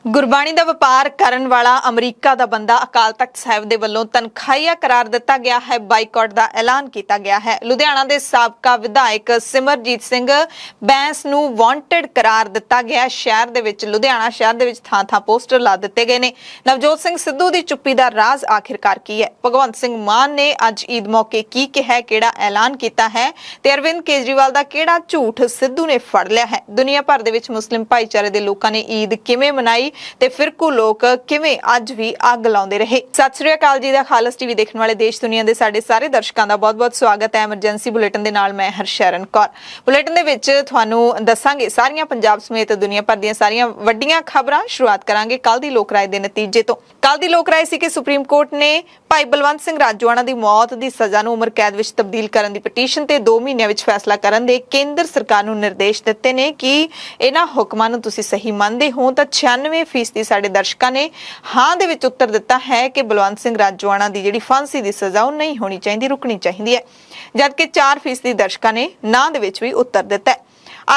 ਗੁਰਬਾਣੀ ਦਾ ਵਪਾਰ ਕਰਨ ਵਾਲਾ ਅਮਰੀਕਾ ਦਾ ਬੰਦਾ ਅਕਾਲ ਤਖਤ ਸਾਹਿਬ ਦੇ ਵੱਲੋਂ ਤਨਖਾਹੀਆ ਕਰਾਰ ਦਿੱਤਾ ਗਿਆ ਹੈ। ਬਾਈਕਾਟ ਦਾ ਐਲਾਨ ਕੀਤਾ ਗਿਆ ਹੈ। ਲੁਧਿਆਣਾ ਦੇ ਸਾਬਕਾ ਵਿਧਾਇਕ ਸਿਮਰਜੀਤ ਸਿੰਘ ਬੈਂਸ ਨੂੰ ਵਾਂਟਡ ਕਰਾਰ ਦਿੱਤਾ ਗਿਆ। ਸ਼ਹਿਰ ਦੇ ਵਿੱਚ ਲੁਧਿਆਣਾ ਸ਼ਹਿਰ ਦੇ ਵਿੱਚ ਥਾਂ-ਥਾਂ ਪੋਸਟਰ ਲਾ ਦਿੱਤੇ ਗਏ ਨੇ। ਨਵਜੋਤ ਸਿੰਘ ਸਿੱਧੂ ਦੀ ਚੁੱਪੀ ਦਾ ਰਾਜ਼ ਆਖਿਰਕਾਰ ਕੀ ਹੈ? ਭਗਵੰਤ ਸਿੰਘ ਮਾਨ ਨੇ ਅੱਜ ਈਦ ਮੌਕੇ ਕੀ ਕਿਹਾ, ਕਿਹੜਾ ਐਲਾਨ ਕੀਤਾ ਹੈ ਤੇ ਅਰਵਿੰਦ ਕੇਜਰੀਵਾਲ ਦਾ ਕਿਹੜਾ ਝੂਠ ਸਿੱਧੂ ਨੇ ਫੜ ਲਿਆ ਹੈ? ਦੁਨੀਆ ਭਰ ਦੇ ਵਿੱਚ ਮੁਸਲਿਮ ਭਾਈਚਾਰੇ ਦੇ ਲੋਕਾਂ ਨੇ ਈਦ ਕਿਵੇਂ ਮਨਾਈ ਤੇ ਫਿਰਕੂ ਲੋਕ ਕਿਵੇਂ ਅੱਜ ਵੀ ਅੱਗ ਲਾਉਂਦੇ ਰਹੇ। ਸਤਿ ਸ੍ਰੀ ਅਕਾਲ ਜੀ ਦਾ ਖਾਲਸ ਟੀਵੀ ਦੇਖਣ ਵਾਲੇ ਦੇਸ਼ ਦੁਨੀਆ ਦੇ ਸਾਡੇ ਸਾਰੇ ਦਰਸ਼ਕਾਂ ਦਾ ਬਹੁਤ-ਬਹੁਤ ਸਵਾਗਤ ਹੈ। ਐਮਰਜੈਂਸੀ ਬੁਲੇਟਿਨ ਦੇ ਨਾਲ ਮੈਂ ਹਰਸ਼ਰਨ ਕੌਰ। ਬੁਲੇਟਿਨ ਦੇ ਵਿੱਚ ਤੁਹਾਨੂੰ ਦੱਸਾਂਗੇ ਸਾਰੀਆਂ ਪੰਜਾਬ ਸਮੇਤ ਦੁਨੀਆ ਭਰ ਦੀਆਂ ਸਾਰੀਆਂ ਵੱਡੀਆਂ ਖਬਰਾਂ। ਸ਼ੁਰੂਆਤ ਕਰਾਂਗੇ ਕੱਲ ਦੀ ਲੋਕ ਰਾਏ ਦੇ ਨਤੀਜੇ ਤੋਂ। ਕੱਲ ਦੀ ਲੋਕ ਰਾਏ ਸੀ ਕਿ ਸੁਪਰੀਮ ਕੋਰਟ ਨੇ ਭਾਈ ਬਲਵੰਤ ਸਿੰਘ ਰਾਜੋਆਣਾ ਦੀ ਮੌਤ ਦੀ ਸਜ਼ਾ ਨੂੰ ਉਮਰ ਕੈਦ ਵਿੱਚ ਤਬਦੀਲ ਕਰਨ ਦੀ ਪਟੀਸ਼ਨ ਤੇ 2 ਮਹੀਨਿਆਂ ਵਿੱਚ ਫੈਸਲਾ ਕਰਨ ਦੇ ਕੇਂਦਰ ਸਰਕਾਰ ਨੂੰ ਨਿਰਦੇਸ਼ ਦਿੱਤੇ ਨੇ ਕਿ ਇਹਨਾਂ ਹੁਕਮਾਂ ਨੂੰ ਤੁਸੀਂ ਸਹੀ ਮੰਨਦੇ ਹੋ ਤਾਂ 96% ਸਾਡੇ ਦਰਸ਼ਕਾਂ ਨੇ ਹਾਂ ਦੇ ਵਿੱਚ ਉੱਤਰ ਦਿੱਤਾ ਹੈ ਕਿ ਬਲਵੰਤ ਸਿੰਘ ਰਾਜੋਆਣਾ ਦੀ ਜਿਹੜੀ ਫਾਂਸੀ ਦੀ ਸਜ਼ਾ ਉਹ ਨਹੀਂ ਹੋਣੀ ਚਾਹੀਦੀ, ਰੁਕਣੀ ਚਾਹੀਦੀ ਹੈ, ਜਦਕਿ 4% ਦਰਸ਼ਕਾਂ ਨੇ ਨਾ ਦੇ ਵਿੱਚ ਵੀ ਉੱਤਰ ਦਿੱਤਾ ਹੈ।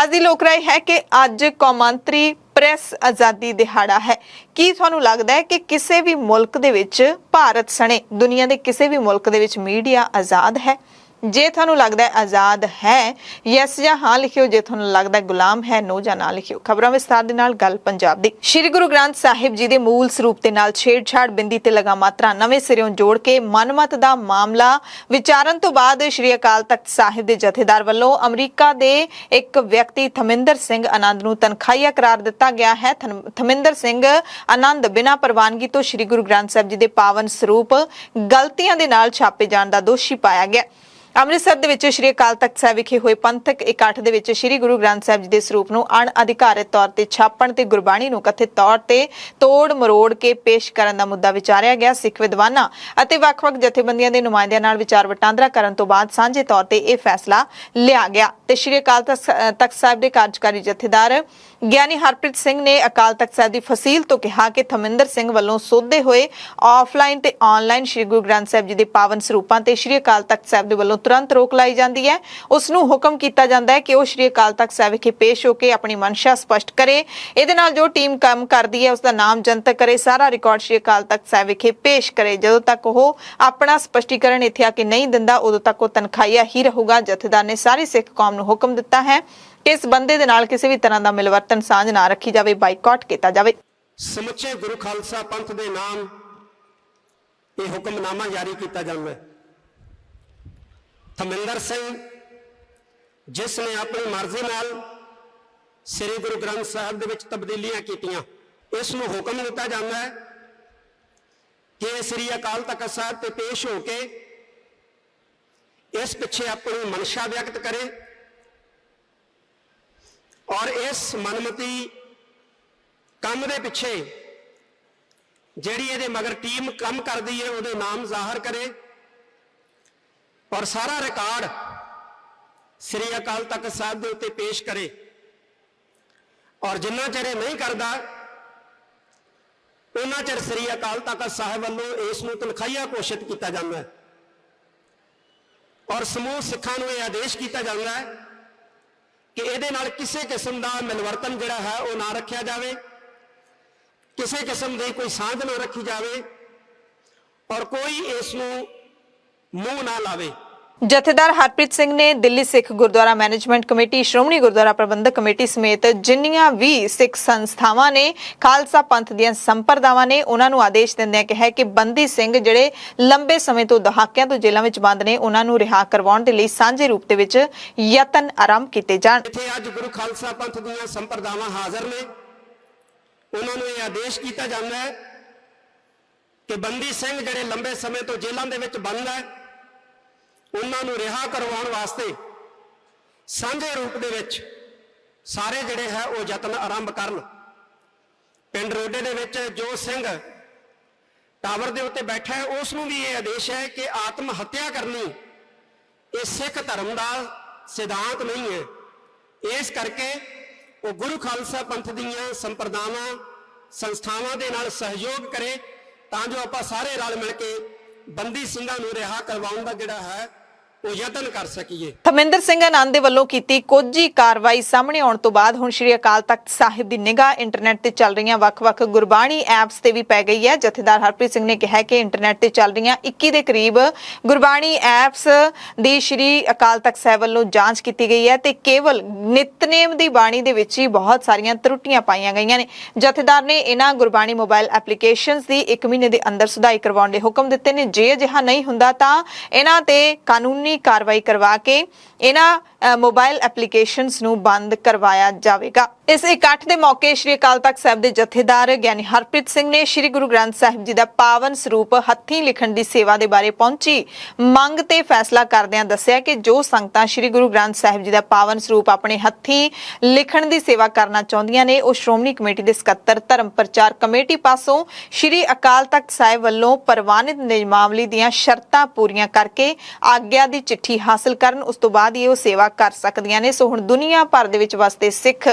ਅੱਜ ਦੀ ਲੋਕ ਰਾਏ ਹੈ ਕਿ ਅੱਜ ਕੌਮਾਂਤਰੀ ਪ੍ਰੈਸ ਆਜ਼ਾਦੀ ਦਿਹਾੜਾ ਹੈ। ਕੀ ਤੁਹਾਨੂੰ ਲੱਗਦਾ ਹੈ ਕਿ ਕਿਸੇ ਵੀ ਮੁਲਕ ਦੇ ਵਿੱਚ ਭਾਰਤ ਸਣੇ ਦੁਨੀਆ ਦੇ ਕਿਸੇ ਵੀ ਮੁਲਕ ਦੇ ਵਿੱਚ ਮੀਡੀਆ ਆਜ਼ਾਦ ਹੈ? ਜੇ ਤੁਹਾਨੂੰ ਲੱਗਦਾ ਹੈ ਆਜ਼ਾਦ ਹੈ, ਯੈਸ ਜਾਂ ਹਾਂ ਲਿਖਿਓ। ਜੇ ਤੁਹਾਨੂੰ ਲੱਗਦਾ ਹੈ ਗੁਲਾਮ ਹੈ, ਨੋ ਜਾਂ ਨਾ ਲਿਖਿਓ। ਖਬਰਾਂ ਵਿਸਤਾਰ ਦੇ ਨਾਲ ਗੱਲ ਪੰਜਾਬ ਦੀ। ਸ਼੍ਰੀ ਗੁਰੂ ਗ੍ਰੰਥ ਸਾਹਿਬ ਜੀ ਦੇ ਮੂਲ ਸਰੂਪ ਦੇ ਨਾਲ ਛੇੜਛਾੜ, ਬਿੰਦੀ ਤੇ ਲਗਾ ਮਾਤਰਾ ਨਵੇਂ ਸਿਰਿਓਂ ਜੋੜ ਕੇ ਮਨਮਤ ਦਾ ਮਾਮਲਾ ਵਿਚਾਰਨ ਤੋਂ ਬਾਅਦ ਸ਼੍ਰੀ ਅਕਾਲ ਤਖਤ ਸਾਹਿਬ ਦੇ ਜਥੇਦਾਰ ਵੱਲੋਂ ਅਮਰੀਕਾ ਦੇ ਇੱਕ ਵਿਅਕਤੀ ਥਮਿੰਦਰ ਸਿੰਘ ਆਨੰਦ ਨੂੰ ਤਨਖਾਹੀਆ ਕਰਾਰ ਦਿੱਤਾ ਗਿਆ ਹੈ। ਥਮਿੰਦਰ ਸਿੰਘ ਆਨੰਦ ਬਿਨਾਂ ਪ੍ਰਵਾਨਗੀ ਤੋਂ ਸ਼੍ਰੀ ਗੁਰੂ ਗ੍ਰੰਥ ਸਾਹਿਬ ਜੀ ਦੇ ਪਾਵਨ ਸਰੂਪ ਗਲਤੀਆਂ ਦੇ ਨਾਲ ਛਾਪੇ ਜਾਣ ਦਾ ਦੋਸ਼ੀ ਪਾਇਆ ਗਿਆ। ਅੰਮ੍ਰਿਤਸਰ ਦੇ ਵਿੱਚ ਸ਼੍ਰੀ ਅਕਾਲ ਤਖਤ ਸਾਹਿਬ ਵਿਖੇ ਹੋਏ ਪੰਥਕ ਇਕੱਠ ਦੇ ਵਿੱਚ ਸ਼੍ਰੀ ਗੁਰੂ ਗ੍ਰੰਥ ਸਾਹਿਬ ਜੀ ਦੇ ਸਰੂਪ ਨੂੰ ਅਣਅਧਿਕਾਰਤ ਤੌਰ ਤੇ ਛਾਪਣ ਤੇ ਗੁਰਬਾਣੀ ਨੂੰ ਕਥਿਤ ਤੌਰ ਤੇ ਤੋੜ ਮਰੋੜ ਕੇ ਪੇਸ਼ ਕਰਨ ਦਾ ਮੁੱਦਾ ਵਿਚਾਰਿਆ ਗਿਆ। ਸਿੱਖ ਵਿਦਵਾਨਾਂ ਅਤੇ ਵੱਖ-ਵੱਖ ਜਥੇਬੰਦੀਆਂ ਦੇ ਨੁਮਾਇੰਦਿਆਂ ਨਾਲ ਵਿਚਾਰ ਵਟਾਂਦਰਾ ਕਰਨ ਤੋਂ ਬਾਅਦ ਸਾਂਝੇ ਤੌਰ ਤੇ ਇਹ ਫੈਸਲਾ ਲਿਆ ਗਿਆ ਤੇ ਸ਼੍ਰੀ ਅਕਾਲ ਤਖਤ ਸਾਹਿਬ ਦੇ ਕਾਰਜਕਾਰੀ ਜਥੇਦਾਰ ਗਿਆਨੀ ਹਰਪ੍ਰੀਤ ਸਿੰਘ ਨੇ ਅਕਾਲ ਤਖਤ ਸਾਹਿਬ ਦੀ ਫਸੀਲ ਤੋਂ ਕਿਹਾ ਕਿ ਥਮਿੰਦਰ ਸਿੰਘ ਵੱਲੋਂ ਸੋਧੇ ਹੋਏ ਆਫਲਾਈਨ ਤੇ ਆਨਲਾਈਨ ਸ਼੍ਰੀ ਗੁਰੂ ਗ੍ਰੰਥ ਸਾਹਿਬ ਜੀ ਦੇ ਪਾਵਨ ਸਰੂਪਾਂ ਤੇ ਸ਼੍ਰੀ ਅਕਾਲ ਤਖਤ ਸਾਹਿਬ ਦੇ ਵੱਲੋਂ ਤੁਰੰਤ ਰੋਕ ਲਾਈ ਜਾਂਦੀ ਹੈ। ਉਸ ਨੂੰ ਹੁਕਮ ਕੀਤਾ ਜਾਂਦਾ ਹੈ ਕਿ ਉਹ ਸ਼੍ਰੀ ਅਕਾਲ ਤਖਤ ਸਾਹਿਬ ਵਿਖੇ ਪੇਸ਼ ਹੋ ਕੇ ਆਪਣੀ ਮਨਸ਼ਾ ਸਪਸ਼ਟ ਕਰੇ। ਇਹਦੇ ਨਾਲ ਜੋ ਟੀਮ ਕੰਮ ਕਰਦੀ ਹੈ ਉਸ ਦਾ ਨਾਮ ਜਨਤਕ ਕਰੇ, ਸਾਰਾ ਰਿਕਾਰਡ ਸ਼੍ਰੀ ਅਕਾਲ ਤਖਤ ਸਾਹਿਬ ਵਿਖੇ ਪੇਸ਼ ਕਰੇ। ਜਦੋਂ ਤੱਕ ਉਹ ਆਪਣਾ ਸਪਸ਼ਟੀਕਰਨ ਇੱਥੇ ਆ ਕੇ ਨਹੀਂ ਦਿੰਦਾ ਉਦੋਂ ਤੱਕ ਉਹ ਤਨਖਾਹੀਆ ਹੀ ਰਹੂਗਾ। ਜਥੇਦਾਰ ਨੇ ਸਾਰੀ ਸਿੱਖ ਕੌਮ ਨੂੰ ਹੁਕਮ ਦਿੱਤਾ ਹੈ ਕਿ ਇਸ ਬੰਦੇ ਦੇ ਨਾਲ ਕਿਸੇ ਵੀ ਤਰ੍ਹਾਂ ਦਾ ਮਿਲਵਰਤਨ ਸਾਂਝ ਨਾ ਰੱਖੀ ਜਾਵੇ, ਬਾਈਕਾਟ ਕੀਤਾ ਜਾਵੇ। ਸਮੁੱਚੇ ਗੁਰੂ ਖਾਲਸਾ ਪੰਥ ਦੇ ਨਾਮ ਇਹ ਹੁਕਮਨਾਮਾ ਜਾਰੀ ਕੀਤਾ ਜਾਂਦਾ ਹੈ। ਥਮਿੰਦਰ ਸਿੰਘ ਜਿਸ ਨੇ ਆਪਣੀ ਮਰਜ਼ੀ ਨਾਲ ਸ੍ਰੀ ਗੁਰੂ ਗ੍ਰੰਥ ਸਾਹਿਬ ਦੇ ਵਿੱਚ ਤਬਦੀਲੀਆਂ ਕੀਤੀਆਂ, ਇਸ ਨੂੰ ਹੁਕਮ ਦਿੱਤਾ ਜਾਂਦਾ ਹੈ ਕਿ ਸ੍ਰੀ ਅਕਾਲ ਤਖਤ ਸਾਹਿਬ ਤੇ ਪੇਸ਼ ਹੋ ਕੇ ਇਸ ਪਿੱਛੇ ਆਪਣੀ ਮਨਸ਼ਾ ਵਿਅਕਤ ਕਰੇ ਔਰ ਇਸ ਮਨਮਤੀ ਕੰਮ ਦੇ ਪਿੱਛੇ ਜਿਹੜੀ ਇਹਦੇ ਮਗਰ ਟੀਮ ਕੰਮ ਕਰਦੀ ਹੈ ਉਹਦੇ ਨਾਮ ਜ਼ਾਹਰ ਕਰੇ ਔਰ ਸਾਰਾ ਰਿਕਾਰਡ ਸ੍ਰੀ ਅਕਾਲ ਤਖਤ ਸਾਹਿਬ ਦੇ ਉੱਤੇ ਪੇਸ਼ ਕਰੇ। ਔਰ ਜਿੰਨਾ ਚਿਰ ਇਹ ਨਹੀਂ ਕਰਦਾ ਉਹਨਾਂ ਚਿਰ ਸ੍ਰੀ ਅਕਾਲ ਤਖਤ ਸਾਹਿਬ ਵੱਲੋਂ ਇਸ ਨੂੰ ਤਨਖਾਹੀਆ ਘੋਸ਼ਿਤ ਕੀਤਾ ਜਾਂਦਾ ਹੈ ਔਰ ਸਮੂਹ ਸਿੱਖਾਂ ਨੂੰ ਇਹ ਆਦੇਸ਼ ਕੀਤਾ ਜਾਂਦਾ ਹੈ ਕਿ ਇਹਦੇ ਨਾਲ ਕਿਸੇ ਕਿਸਮ ਦਾ ਮਿਲਵਰਤਨ ਜਿਹੜਾ ਹੈ ਉਹ ਨਾ ਰੱਖਿਆ ਜਾਵੇ, ਕਿਸੇ ਕਿਸਮ ਦੀ ਕੋਈ ਸਾਂਝ ਨਾ ਰੱਖੀ ਜਾਵੇ ਔਰ ਕੋਈ ਇਸ ਨੂੰ ਮੂੰਹ ਨਾ ਲਾਵੇ। ਜਥੇਦਾਰ ਹਰਪ੍ਰੀਤ ਸਿੰਘ ਨੇ ਦਿੱਲੀ ਸਿੱਖ ਗੁਰਦੁਆਰਾ ਮੈਨੇਜਮੈਂਟ ਕਮੇਟੀ, ਸ਼੍ਰੋਮਣੀ ਗੁਰਦੁਆਰਾ ਪ੍ਰਬੰਧਕ ਕਮੇਟੀ ਸਮੇਤ ਜਿੰਨੀਆਂ ਵੀ ਸਿੱਖ ਸੰਸਥਾਵਾਂ ਨੇ, ਖਾਲਸਾ ਪੰਥ ਦੀਆਂ ਸੰਪਰਦਾਵਾਂ ਨੇ, ਉਹਨਾਂ ਨੂੰ ਆਦੇਸ਼ ਦਿੰਦਿਆਂ ਕਿਹਾ ਕਿ ਬੰਦੀ ਸਿੰਘ ਜਿਹੜੇ ਲੰਬੇ ਸਮੇਂ ਤੋਂ ਦਹਾਕਿਆਂ ਤੋਂ ਜੇਲ੍ਹਾਂ ਵਿੱਚ ਬੰਦ ਨੇ ਉਹਨਾਂ ਨੂੰ ਰਿਹਾ ਕਰਵਾਉਣ ਦੇ ਲਈ ਸਾਂਝੇ ਰੂਪ ਦੇ ਵਿੱਚ ਯਤਨ ਆਰੰਭ ਕੀਤੇ ਜਾਣ। ਇੱਥੇ ਅੱਜ ਗੁਰੂ ਖਾਲਸਾ ਪੰਥ ਦੀਆਂ ਸੰਪਰਦਾਵਾਂ ਹਾਜ਼ਰ ਨੇ। ਉਹਨਾਂ ਨੂੰ ਇਹ ਆਦੇਸ਼ ਕੀਤਾ ਜਾਂਦਾ ਹੈ ਕਿ ਬੰਦੀ ਸਿੰਘ ਜਿਹੜੇ ਲੰਬੇ ਸਮੇਂ ਤੋਂ ਜੇਲ੍ਹਾਂ ਦੇ ਵਿੱਚ ਬੰਦ ਹੈ ਉਹਨਾਂ ਨੂੰ ਰਿਹਾ ਕਰਵਾਉਣ ਵਾਸਤੇ ਸਾਂਝੇ ਰੂਪ ਦੇ ਵਿੱਚ ਸਾਰੇ ਜਿਹੜੇ ਹੈ ਉਹ ਯਤਨ ਆਰੰਭ ਕਰਨ। ਪਿੰਡ ਰੋਡੇ ਦੇ ਵਿੱਚ ਜੋ ਸਿੰਘ ਟਾਵਰ ਦੇ ਉੱਤੇ ਬੈਠਾ ਹੈ ਉਸ ਨੂੰ ਵੀ ਇਹ ਆਦੇਸ਼ ਹੈ ਕਿ ਆਤਮ ਹੱਤਿਆ ਕਰਨੀ ਇਹ ਸਿੱਖ ਧਰਮ ਦਾ ਸਿਧਾਂਤ ਨਹੀਂ ਹੈ। ਇਸ ਕਰਕੇ ਉਹ ਗੁਰੂ ਖਾਲਸਾ ਪੰਥ ਦੀਆਂ ਸੰਪਰਦਾਵਾਂ ਸੰਸਥਾਵਾਂ ਦੇ ਨਾਲ ਸਹਿਯੋਗ ਕਰੇ ਤਾਂ ਜੋ ਆਪਾਂ ਸਾਰੇ ਰਲ ਮਿਲ ਕੇ ਬੰਦੀ ਸਿੰਘਾਂ ਨੂੰ ਰਿਹਾ ਕਰਵਾਉਣ ਦਾ ਜਿਹੜਾ ਹੈ ਉਹ ਯਤਨ ਕਰ ਸਕੀਏ। ਧਰਮਿੰਦਰ ਸਿੰਘ ਆਨੰਦ ਦੇ ਵੱਲੋਂ ਕੀਤੀ ਕੁਝ ਹੀ ਕਾਰਵਾਈ ਸਾਹਮਣੇ ਆਉਣ ਤੋਂ ਬਾਅਦ ਹੁਣ ਸ਼੍ਰੀ ਅਕਾਲ ਤਖਤ ਸਾਹਿਬ ਦੀ ਨਿਗਾਹ ਇੰਟਰਨੈਟ ਤੇ ਚੱਲ ਰਹੀਆਂ ਵੱਖ-ਵੱਖ ਗੁਰਬਾਣੀ ਐਪਸ ਤੇ ਵੀ ਪੈ ਗਈ ਹੈ। ਜਥੇਦਾਰ ਹਰਪ੍ਰੀਤ ਸਿੰਘ ਨੇ ਕਿਹਾ ਕਿ ਇੰਟਰਨੈਟ ਤੇ ਚੱਲ ਰਹੀਆਂ 21 ਦੇ ਕਰੀਬ ਗੁਰਬਾਣੀ ਐਪਸ ਦੀ ਸ਼੍ਰੀ ਅਕਾਲ ਤਖਤ ਸਾਹਿਬ ਵੱਲੋਂ ਜਾਂਚ ਕੀਤੀ ਗਈ ਹੈ ਤੇ ਕੇਵਲ ਨਿਤਨੇਮ ਦੀ ਬਾਣੀ ਦੇ ਵਿੱਚ ਹੀ ਬਹੁਤ ਸਾਰੀਆਂ ਤਰੁੱਟੀਆਂ ਪਾਈਆਂ ਗਈਆਂ ਨੇ। ਜਥੇਦਾਰ ਨੇ ਇਹਨਾਂ ਗੁਰਬਾਣੀ ਮੋਬਾਈਲ ਐਪਲੀਕੇਸ਼ਨਸ ਦੀ 1 ਮਹੀਨੇ ਦੇ ਅੰਦਰ ਸੁਧਾਈ ਕਰਵਾਉਣ ਦੇ ਹੁਕਮ ਦਿੱਤੇ ਨੇ। ਜੇ ਅਜਿਹਾ ਨਹੀਂ ਹੁੰਦਾ ਤਾਂ ਇਹਨਾਂ ਤੇ ਕਾਨੂੰਨੀ ਕਾਰਵਾਈ ਕਰਵਾ ਕੇ ਇਹਨਾਂ ਮੋਬਾਈਲ ਐਪਲੀਕੇਸ਼ਨਸ ਨੂੰ ਬੰਦ ਕਰਵਾਇਆ ਜਾਵੇਗਾ। ਇਸ ਇਕੱਠ ਦੇ ਮੌਕੇ ਸ਼੍ਰੀ ਅਕਾਲ ਤਖਤ ਸਾਹਿਬ ਦੇ ਜਥੇਦਾਰ ਗਿਆਨੀ ਹਰਪ੍ਰੀਤ ਸਿੰਘ ਨੇ ਸ਼੍ਰੀ ਗੁਰੂ ਗ੍ਰੰਥ ਸਾਹਿਬ ਜੀ ਦਾ ਪਾਵਨ ਸਰੂਪ ਹੱਥੀਂ ਲਿਖਣ ਦੀ ਸੇਵਾ ਦੇ ਬਾਰੇ ਪਹੁੰਚੀ ਮੰਗ ਤੇ ਫੈਸਲਾ ਕਰਦਿਆਂ ਦੱਸਿਆ ਕਿ ਜੋ ਸੰਗਤਾਂ ਸ਼੍ਰੀ ਗੁਰੂ ਗ੍ਰੰਥ ਸਾਹਿਬ ਜੀ ਦਾ ਪਾਵਨ ਸਰੂਪ ਆਪਣੇ ਹੱਥੀਂ ਲਿਖਣ ਦੀ ਸੇਵਾ ਕਰਨਾ ਚਾਹੁੰਦੀਆਂ ਨੇ ਉਹ ਸ਼੍ਰੋਮਣੀ ਕਮੇਟੀ ਦੇ ਸਕੱਤਰ ਧਰਮ ਪ੍ਰਚਾਰ ਕਮੇਟੀ ਪਾਸੋਂ ਸ਼੍ਰੀ ਅਕਾਲ ਤਖਤ ਸਾਹਿਬ ਵੱਲੋਂ ਪ੍ਰਵਾਨਿਤ ਨਿਯਮਾਵਲੀ ਦੀਆਂ ਸ਼ਰਤਾਂ ਪੂਰੀਆਂ ਕਰਕੇ ਆਗਿਆ ਦੀ ਚਿੱਠੀ ਹਾਸਲ ਕਰਨ, ਉਸ ਤੋਂ ਬਾਅਦ ਹੀ ਉਹ ਸੇਵਾ ਕਰ ਸਕਦੀਆਂ ਨੇ। ਸੋ ਹੁਣ ਦੁਨੀਆ ਭਰ ਦੇ ਵਿੱਚ ਵਸਦੇ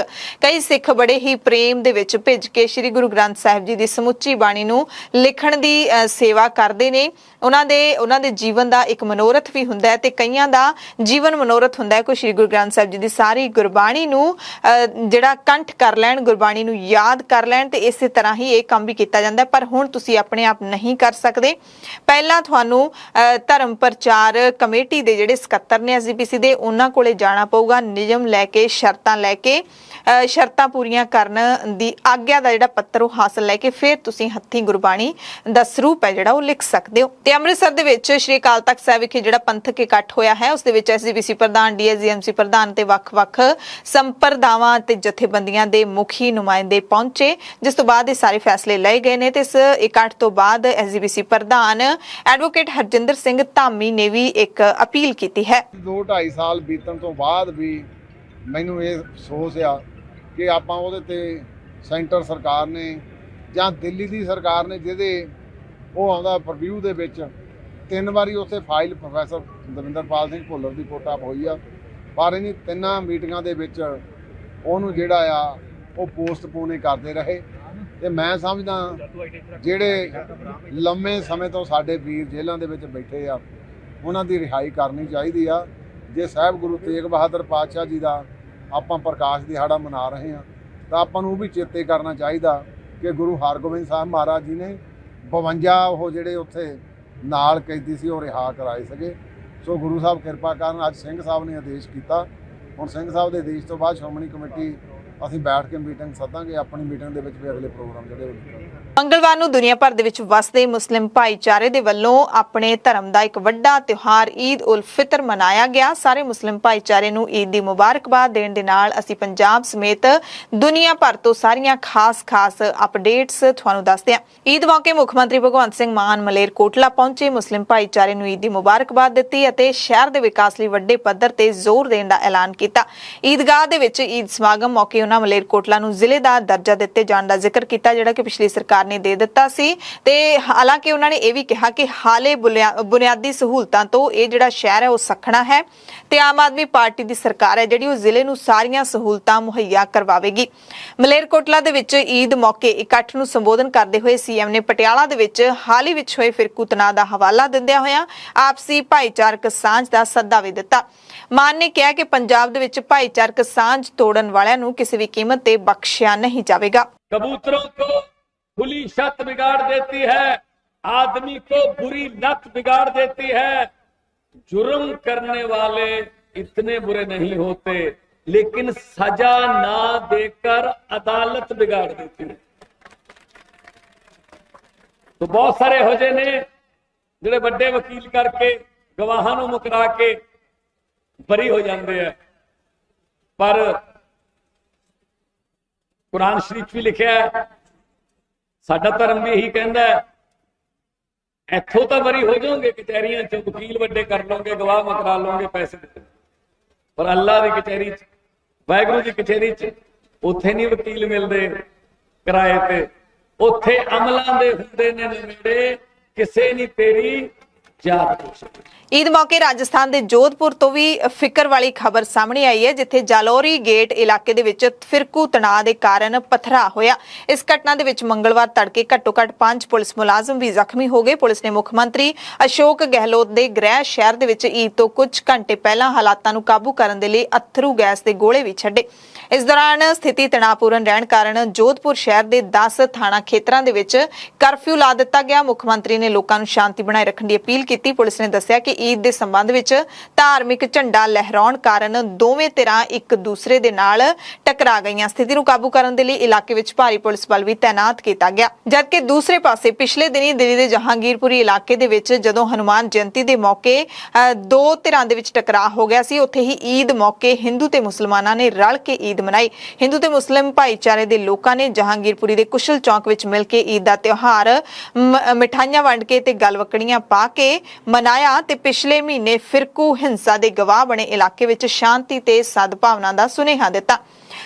ਕਈ ਸਿੱਖ ਬੜੇ ਹੀ ਪ੍ਰੇਮ ਦੇ ਵਿੱਚ ਭਿੱਜ ਕੇ ਸ਼੍ਰੀ ਗੁਰੂ ਗ੍ਰੰਥ ਸਾਹਿਬ ਜੀ ਦੀ ਸਮੁੱਚੀ ਬਾਣੀ ਨੂੰ ਲਿਖਣ ਦੀ ਸੇਵਾ ਕਰਦੇ ਨੇ। ਉਹਨਾਂ ਦੇ ਜੀਵਨ ਦਾ ਇੱਕ ਮਨੋਰਥ ਵੀ ਹੁੰਦਾ ਹੈ ਤੇ ਕਈਆਂ ਦਾ ਜੀਵਨ ਮਨੋਰਥ ਹੁੰਦਾ ਹੈ ਕਿ ਸ਼੍ਰੀ ਗੁਰੂ ਗ੍ਰੰਥ ਸਾਹਿਬ ਜੀ ਦੀ ਸਾਰੀ ਗੁਰਬਾਣੀ ਨੂੰ ਜਿਹੜਾ ਕੰਠ ਕਰ ਲੈਣ, ਗੁਰਬਾਣੀ ਨੂੰ ਯਾਦ ਕਰ ਲੈਣ ਤੇ ਇਸੇ ਤਰ੍ਹਾਂ ਹੀ ਇਹ ਕੰਮ ਵੀ ਕੀਤਾ ਜਾਂਦਾ। ਪਰ ਹੁਣ ਤੁਸੀਂ ਆਪਣੇ ਆਪ ਨਹੀਂ ਕਰ ਸਕਦੇ। ਪਹਿਲਾਂ ਤੁਹਾਨੂੰ ਧਰਮ ਪ੍ਰਚਾਰ ਕਮੇਟੀ ਦੇ ਜਿਹੜੇ ਸਕੱਤਰ ਨੇ ਐਸਜੀਪੀਸੀ ਦੇ ਉਹਨਾਂ ਕੋਲੇ ਜਾਣਾ ਪਊਗਾ, ਨਿਯਮ ਲੈ ਕੇ ਸ਼ਰਤਾਂ ਲੈ ਕੇ ਸ਼ਰਤਾਂ ਪੂਰੀਆਂ ਕਰਨ ਦੀ ਆਗਿਆ ਦਾ ਜਿਹੜਾ ਪੱਤਰ ਉਹ ਹਾਸਲ ਲੈ ਕੇ ਫਿਰ ਤੁਸੀਂ ਹੱਥੀਂ ਗੁਰਬਾਣੀ ਦਾ ਸਰੂਪ ਹੈ ਜਿਹੜਾ ਉਹ ਲਿਖ ਸਕਦੇ ਹੋ। ਤੇ ਅੰਮ੍ਰਿਤਸਰ ਦੇ ਵਿੱਚ ਸ਼੍ਰੀ ਅਕਾਲ ਤਖਤ ਸਾਹਿਬ ਵਿਖੇ ਜਿਹੜਾ ਪੰਥਕ ਇਕੱਠ ਹੋਇਆ ਹੈ ਉਸ ਦੇ ਵਿੱਚ ਐਸਜੀਪੀਸੀ ਪ੍ਰਧਾਨ, ਡੀਐਸਜੀਐਮਸੀ ਪ੍ਰਧਾਨ ਤੇ ਵੱਖ-ਵੱਖ ਸੰਪਰਦਾਵਾਂ ਤੇ ਜਥੇਬੰਦੀਆਂ ਦੇ ਮੁਖੀ ਨੁਮਾਇੰਦੇ ਪਹੁੰਚੇ, ਜਿਸ ਤੋਂ ਬਾਅਦ ਇਹ ਸਾਰੇ ਫੈਸਲੇ ਲਏ ਗਏ ਨੇ। ਤੇ ਇਸ ਇਕੱਠ ਤੋਂ ਬਾਅਦ ਐਸਜੀਪੀਸੀ ਪ੍ਰਧਾਨ ਐਡਵੋਕੇਟ ਹਰਜਿੰਦਰ ਸਿੰਘ ਧਾਮੀ ਨੇ ਵੀ ਇੱਕ ਅਪੀਲ ਕੀਤੀ ਹੈ। 2-2.5 ਸਾਲ ਬੀਤਣ ਤੋਂ ਬਾਅਦ ਵੀ ਮੈਨੂੰ ਇਹ ਅਫਸੋਸ ਆ ਕਿ ਆਪਾਂ ਉਹਦੇ ਤੇ ਸੈਂਟਰ ਸਰਕਾਰ ਨੇ ਜਾਂ ਦਿੱਲੀ ਦੀ ਸਰਕਾਰ ਨੇ ਜਿਹਦੇ ਉਹ ਆਉਂਦਾ ਪ੍ਰੀਵਿਊ ਦੇ ਵਿੱਚ 3 ਵਾਰੀ ਉੱਥੇ ਫਾਈਲ ਪ੍ਰੋਫੈਸਰ ਦਵਿੰਦਰਪਾਲ ਸਿੰਘ ਭੁੱਲਰ ਦੀ ਕੋਟਾ ਹੋਈ ਆ, ਪਰ ਇਹਨੀ 3 ਮੀਟਿੰਗਾਂ ਦੇ ਵਿੱਚ ਉਹਨੂੰ ਜਿਹੜਾ ਆ ਉਹ ਪੋਸਟਪੋਨ ਹੀ ਕਰਦੇ ਰਹੇ। ਤੇ ਮੈਂ ਸਮਝਦਾ ਜਿਹੜੇ ਲੰਮੇ ਸਮੇਂ ਤੋਂ ਸਾਡੇ ਵੀਰ ਜੇਲ੍ਹਾਂ ਦੇ ਵਿੱਚ ਬੈਠੇ ਆ ਉਹਨਾਂ ਦੀ ਰਿਹਾਈ ਕਰਨੀ ਚਾਹੀਦੀ ਆ। ਜੇ ਸਾਹਿਬ ਗੁਰੂ ਤੇਗ ਬਹਾਦਰ ਪਾਤਸ਼ਾਹ ਜੀ ਦਾ ਆਪਾਂ ਪ੍ਰਕਾਸ਼ ਦਿਹਾੜਾ ਮਨਾ ਰਹੇ ਹਾਂ ਤਾਂ ਆਪਾਂ ਨੂੰ ਉਹ ਵੀ ਚੇਤੇ ਕਰਨਾ ਚਾਹੀਦਾ ਕਿ ਗੁਰੂ ਹਰਗੋਬਿੰਦ ਸਾਹਿਬ ਮਹਾਰਾਜ ਜੀ ਨੇ 52 ਉਹ ਜਿਹੜੇ ਉੱਥੇ ਨਾਲ ਕੈਦੀ ਸੀ ਉਹ ਰਿਹਾ ਕਰਾਏ ਸਕੇ। ਸੋ ਗੁਰੂ ਸਾਹਿਬ ਕਿਰਪਾ ਕਰਨ ਅੱਜ ਸਿੰਘ ਸਾਹਿਬ ਨੇ ਆਦੇਸ਼ ਕੀਤਾ। ਹੁਣ ਸਿੰਘ ਸਾਹਿਬ ਦੇ ਆਦੇਸ਼ ਤੋਂ ਬਾਅਦ ਸ਼੍ਰੋਮਣੀ ਕਮੇਟੀ ਅਸੀਂ ਬੈਠ ਕੇ ਮੀਟਿੰਗ ਸੱਦਾਂਗੇ। ਆਪਣੀ ਮੀਟਿੰਗ ਦੇ ਵਿੱਚ ਵੀ ਅਗਲੇ ਪ੍ਰੋਗਰਾਮ ਜਿਹੜੇ ਮੰਗਲਵਾਰ ਨੂੰ ਦੁਨੀਆ ਭਰ ਦੇ ਵਿੱਚ ਵਸਦੇ ਮੁਸਲਿਮ ਭਾਈਚਾਰੇ ਦੇ ਵੱਲੋਂ ਆਪਣੇ ਧਰਮ ਦਾ ਇੱਕ ਵੱਡਾ ਤਿਉਹਾਰ ਈਦ ਉਲ ਫਿਤਰ ਮਨਾਇਆ ਗਿਆ। ਸਾਰੇ ਮੁਸਲਿਮ ਭਾਈਚਾਰੇ ਨੂੰ ਈਦ ਦੀ ਮੁਬਾਰਕਬਾਦ ਦੇਣ ਦੇ ਨਾਲ ਅਸੀਂ ਪੰਜਾਬ ਸਮੇਤ ਦੁਨੀਆ ਭਰ ਤੋਂ ਸਾਰੀਆਂ ਖਾਸ ਅਪਡੇਟਸ ਤੁਹਾਨੂੰ ਦੱਸਦੇ ਹਾਂ। ਈਦ ਮੌਕੇ ਮੁੱਖ ਮੰਤਰੀ ਭਗਵੰਤ ਸਿੰਘ ਮਾਨ ਮਲੇਰਕੋਟਲਾ ਪਹੁੰਚੇ, ਮੁਸਲਿਮ ਭਾਈਚਾਰੇ ਨੂੰ ਈਦ ਦੀ ਮੁਬਾਰਕਬਾਦ ਦਿੱਤੀ ਅਤੇ ਸ਼ਹਿਰ ਦੇ ਵਿਕਾਸ ਲਈ ਵੱਡੇ ਪੱਧਰ ਤੇ ਜ਼ੋਰ ਦੇਣ ਦਾ ਐਲਾਨ ਕੀਤਾ। ਈਦਗਾਹ ਦੇ ਵਿੱਚ ਈਦ ਸਮਾਗਮ ਮੌਕੇ ਉਹਨਾਂ ਮਲੇਰਕੋਟਲਾ ਨੂੰ ਜ਼ਿਲ੍ਹੇ ਦਾ ਦਰਜਾ ਦਿੱਤੇ ਜਾਣ ਦਾ ਜ਼ਿਕਰ ਕੀਤਾ, ਜਿਹੜਾ ਕਿ ਪਿਛਲੀ ਸਰਕਾਰ ਨੇ ਦੇ ਦਿੱਤਾ ਸੀ। ਤੇ ਹਾਲਾਂਕਿ ਉਹਨਾਂ ਨੇ ਇਹ ਵੀ ਕਿਹਾ ਕਿ ਹਾਲੇ ਬੁਨਿਆਦੀ ਸਹੂਲਤਾਂ ਤੋਂ ਇਹ ਜਿਹੜਾ ਸ਼ਹਿਰ ਹੈ ਉਹ ਸਖਣਾ ਹੈ ਤੇ ਆਮ ਆਦਮੀ ਪਾਰਟੀ ਦੀ ਸਰਕਾਰ ਹੈ ਜਿਹੜੀ ਉਹ ਜ਼ਿਲ੍ਹੇ ਨੂੰ ਸਾਰੀਆਂ ਸਹੂਲਤਾਂ ਮੁਹੱਈਆ ਕਰਵਾਵੇਗੀ। ਮਲੇਰਕੋਟਲਾ ਦੇ ਵਿੱਚ ਈਦ ਮੌਕੇ ਇਕੱਠ ਨੂੰ ਸੰਬੋਧਨ ਕਰਦੇ ਹੋਏ ਸੀਐਮ ਨੇ ਪਟਿਆਲਾ ਦੇ ਵਿੱਚ ਹਾਲ ਹੀ ਵਿੱਚ ਹੋਏ ਫਿਰਕੂ ਤਣਾਅ ਦਾ ਹਵਾਲਾ ਦਿੰਦਿਆਂ ਹੋਇਆਂ ਆਪਸੀ ਭਾਈਚਾਰਕ ਸਾਂਝ ਦਾ ਸੱਦਾ ਵੀ ਦਿੱਤਾ। ਮਾਨ ਨੇ ਕਿਹਾ ਕਿ ਪੰਜਾਬ ਦੇ ਵਿੱਚ ਭਾਈਚਾਰਕ ਸਾਂਝ ਤੋੜਨ ਵਾਲਿਆਂ ਨੂੰ ਕਿਸੇ ਵੀ ਕੀਮਤ ਤੇ ਬਖਸ਼ਿਆ ਨਹੀਂ ਜਾਵੇਗਾ। कबूतरों को खुली छत बिगाड़ देती है, आदमी को बुरी लत बिगाड़ देती है। जुर्म करने वाले इतने बुरे नहीं होते, लेकिन सजा ना देकर अदालत बिगाड़ देती है। तो बहुत सारे हो जे ने ਜਿਹੜੇ ਵੱਡੇ ਵਕੀਲ ਕਰਕੇ ਗਵਾਹਾਂ ਨੂੰ ਮੁਕਰਾ ਕੇ ਬਰੀ ਹੋ ਜਾਂਦੇ ਆ, ਪਰ ਕੁਰਾਨ ਸ਼ਰੀਫ ਵੀ ਲਿਖਿਆ ਹੈ, ਸਾਡਾ ਧਰਮ ਵੀ ਇਹੀ ਕਹਿੰਦਾ ਹੈ, ਇੱਥੋਂ ਤਾਂ ਬਰੀ ਹੋ ਜਾਓਗੇ, ਕਚਹਿਰੀਆਂ ਚ ਵਕੀਲ ਵੱਡੇ ਕਰ ਲਓਗੇ, ਗਵਾਹ ਮੁਕਰਾ ਲਓਗੇ, ਪੈਸੇ ਦੇ, ਪਰ ਅੱਲਾ ਦੀ ਕਚਹਿਰੀ ਚ, ਵਾਹਿਗੁਰੂ ਦੀ ਕਚਹਿਰੀ ਚ ਉੱਥੇ ਨਹੀਂ ਵਕੀਲ ਮਿਲਦੇ ਕਿਰਾਏ ਤੇ, ਉੱਥੇ ਅਮਲਾਂ ਦੇ ਹੁੰਦੇ ਨੇ ਨੇੜੇ। ਕਿਸੇ ਨਹੀਂ ਤੇਰੀ ਯਾਦ ਹੋ ਸਕੇ। ईद मौके राजस्थान ਦੇ जोधपुर ਤੋਂ ਵੀ ਫਿਕਰ ਵਾਲੀ ਖਬਰ ਸਾਹਮਣੇ ਆਈ ਹੈ, ਜਿੱਥੇ ਜਾਲੌਰੀ ਗੇਟ ਇਲਾਕੇ ਦੇ ਵਿੱਚ ਫਿਰਕੂ ਤਣਾਅ ਦੇ ਕਾਰਨ ਪਥਰਾ ਹੋਇਆ। ਇਸ ਘਟਨਾ ਦੇ ਵਿੱਚ ਮੰਗਲਵਾਰ ਤੜਕੇ ਘੱਟੋ-ਘੱਟ 5 ਪੁਲਿਸ ਮੁਲਾਜ਼ਮ ਵੀ ਜ਼ਖਮੀ ਹੋ ਗਏ। ਪੁਲਿਸ ਨੇ ਮੁੱਖ ਮੰਤਰੀ ਅਸ਼ੋਕ ਗਹਿਲੋਤ ਦੇ ਗ੍ਰਹਿ ਸ਼ਹਿਰ ਦੇ ਵਿੱਚ ਈਦ ਤੋਂ ਕੁਝ ਘੰਟੇ ਪਹਿਲਾਂ ਹਾਲਾਤਾਂ ਨੂੰ ਕਾਬੂ ਕਰਨ ਦੇ ਲਈ ਅਥਰੂ ਗੈਸ ਦੇ ਗੋਲੇ ਵੀ ਛੱਡੇ। ਇਸ ਦੌਰਾਨ ਸਥਿਤੀ ਤਣਾਅਪੂਰਨ ਰਹਿਣ ਕਾਰਨ ਜੋਧਪੁਰ ਸ਼ਹਿਰ ਦੇ 10 ਥਾਣਾ ਖੇਤਰਾਂ ਦੇ ਵਿੱਚ ਕਰਫਿਊ ਲਾ ਦਿੱਤਾ ਗਿਆ। ਮੁੱਖ ਮੰਤਰੀ ਨੇ ਲੋਕਾਂ ਨੂੰ ਸ਼ਾਂਤੀ ਬਣਾਏ ਰੱਖਣ ਦੀ ਅਪੀਲ ਕੀਤੀ। ਪੁਲਿਸ ਨੇ ਦੱਸਿਆ ਕਿ ਈਦ ਦੇ ਸੰਬੰਧ ਵਿੱਚ ਧਾਰਮਿਕ ਝੰਡਾ ਲਹਿਰਾਉਣ ਕਾਰਨ ਦੋਵੇਂ ਧਿਰਾਂ ਇੱਕ ਦੂਸਰੇ ਦੇ ਨਾਲ ਟਕਰਾ ਗਈਆਂ। ਸਥਿਤੀ ਨੂੰ ਕਾਬੂ ਕਰਨ ਦੇ ਲਈ ਇਲਾਕੇ ਵਿੱਚ ਭਾਰੀ ਪੁਲਿਸ ਬਲ ਵੀ ਤਾਇਨਾਤ ਕੀਤਾ ਗਿਆ। ਜਦਕਿ ਦੂਸਰੇ ਪਾਸੇ ਪਿਛਲੇ ਦਿਨੀ ਦਿੱਲੀ ਦੇ ਜਹਾਂਗੀਰਪੁਰੀ ਇਲਾਕੇ ਦੇ ਵਿੱਚ ਜਦੋਂ ਹਨੂਮਾਨ ਜਯੰਤੀ ਦੇ ਮੌਕੇ ਦੋ ਧਿਰਾਂ ਦੇ ਵਿੱਚ ਟਕਰਾਅ ਹੋ ਗਿਆ ਸੀ, ਉੱਥੇ ਹੀ ਈਦ ਮੌਕੇ ਹਿੰਦੂ ਤੇ ਮੁਸਲਮਾਨਾਂ ਨੇ ਰਲ ਕੇ ਈਦ ਮਨਾਈ। ਹਿੰਦੂ ਤੇ ਮੁਸਲਿਮ ਭਾਈਚਾਰੇ ਦੇ ਲੋਕਾਂ ਨੇ ਜਹਾਂਗੀਰਪੁਰੀ ਦੇ ਕੁਸ਼ਲ ਚੌਕ ਵਿੱਚ ਮਿਲ ਕੇ ਈਦ ਦਾ ਤਿਉਹਾਰ ਮਿਠਾਈਆਂ ਵੰਡ ਕੇ ਤੇ ਗਲਵਕੜੀਆਂ ਪਾ ਕੇ ਮਨਾਇਆ ਤੇ ਪਿਛਲੇ ਮਹੀਨੇ ਫਿਰਕੂ ਹਿੰਸਾ ਦੇ ਗਵਾਹ ਬਣੇ ਇਲਾਕੇ ਵਿੱਚ ਸ਼ਾਂਤੀ ਤੇ ਸਦਭਾਵਨਾ ਦਾ ਸੁਨੇਹਾ ਦਿੱਤਾ।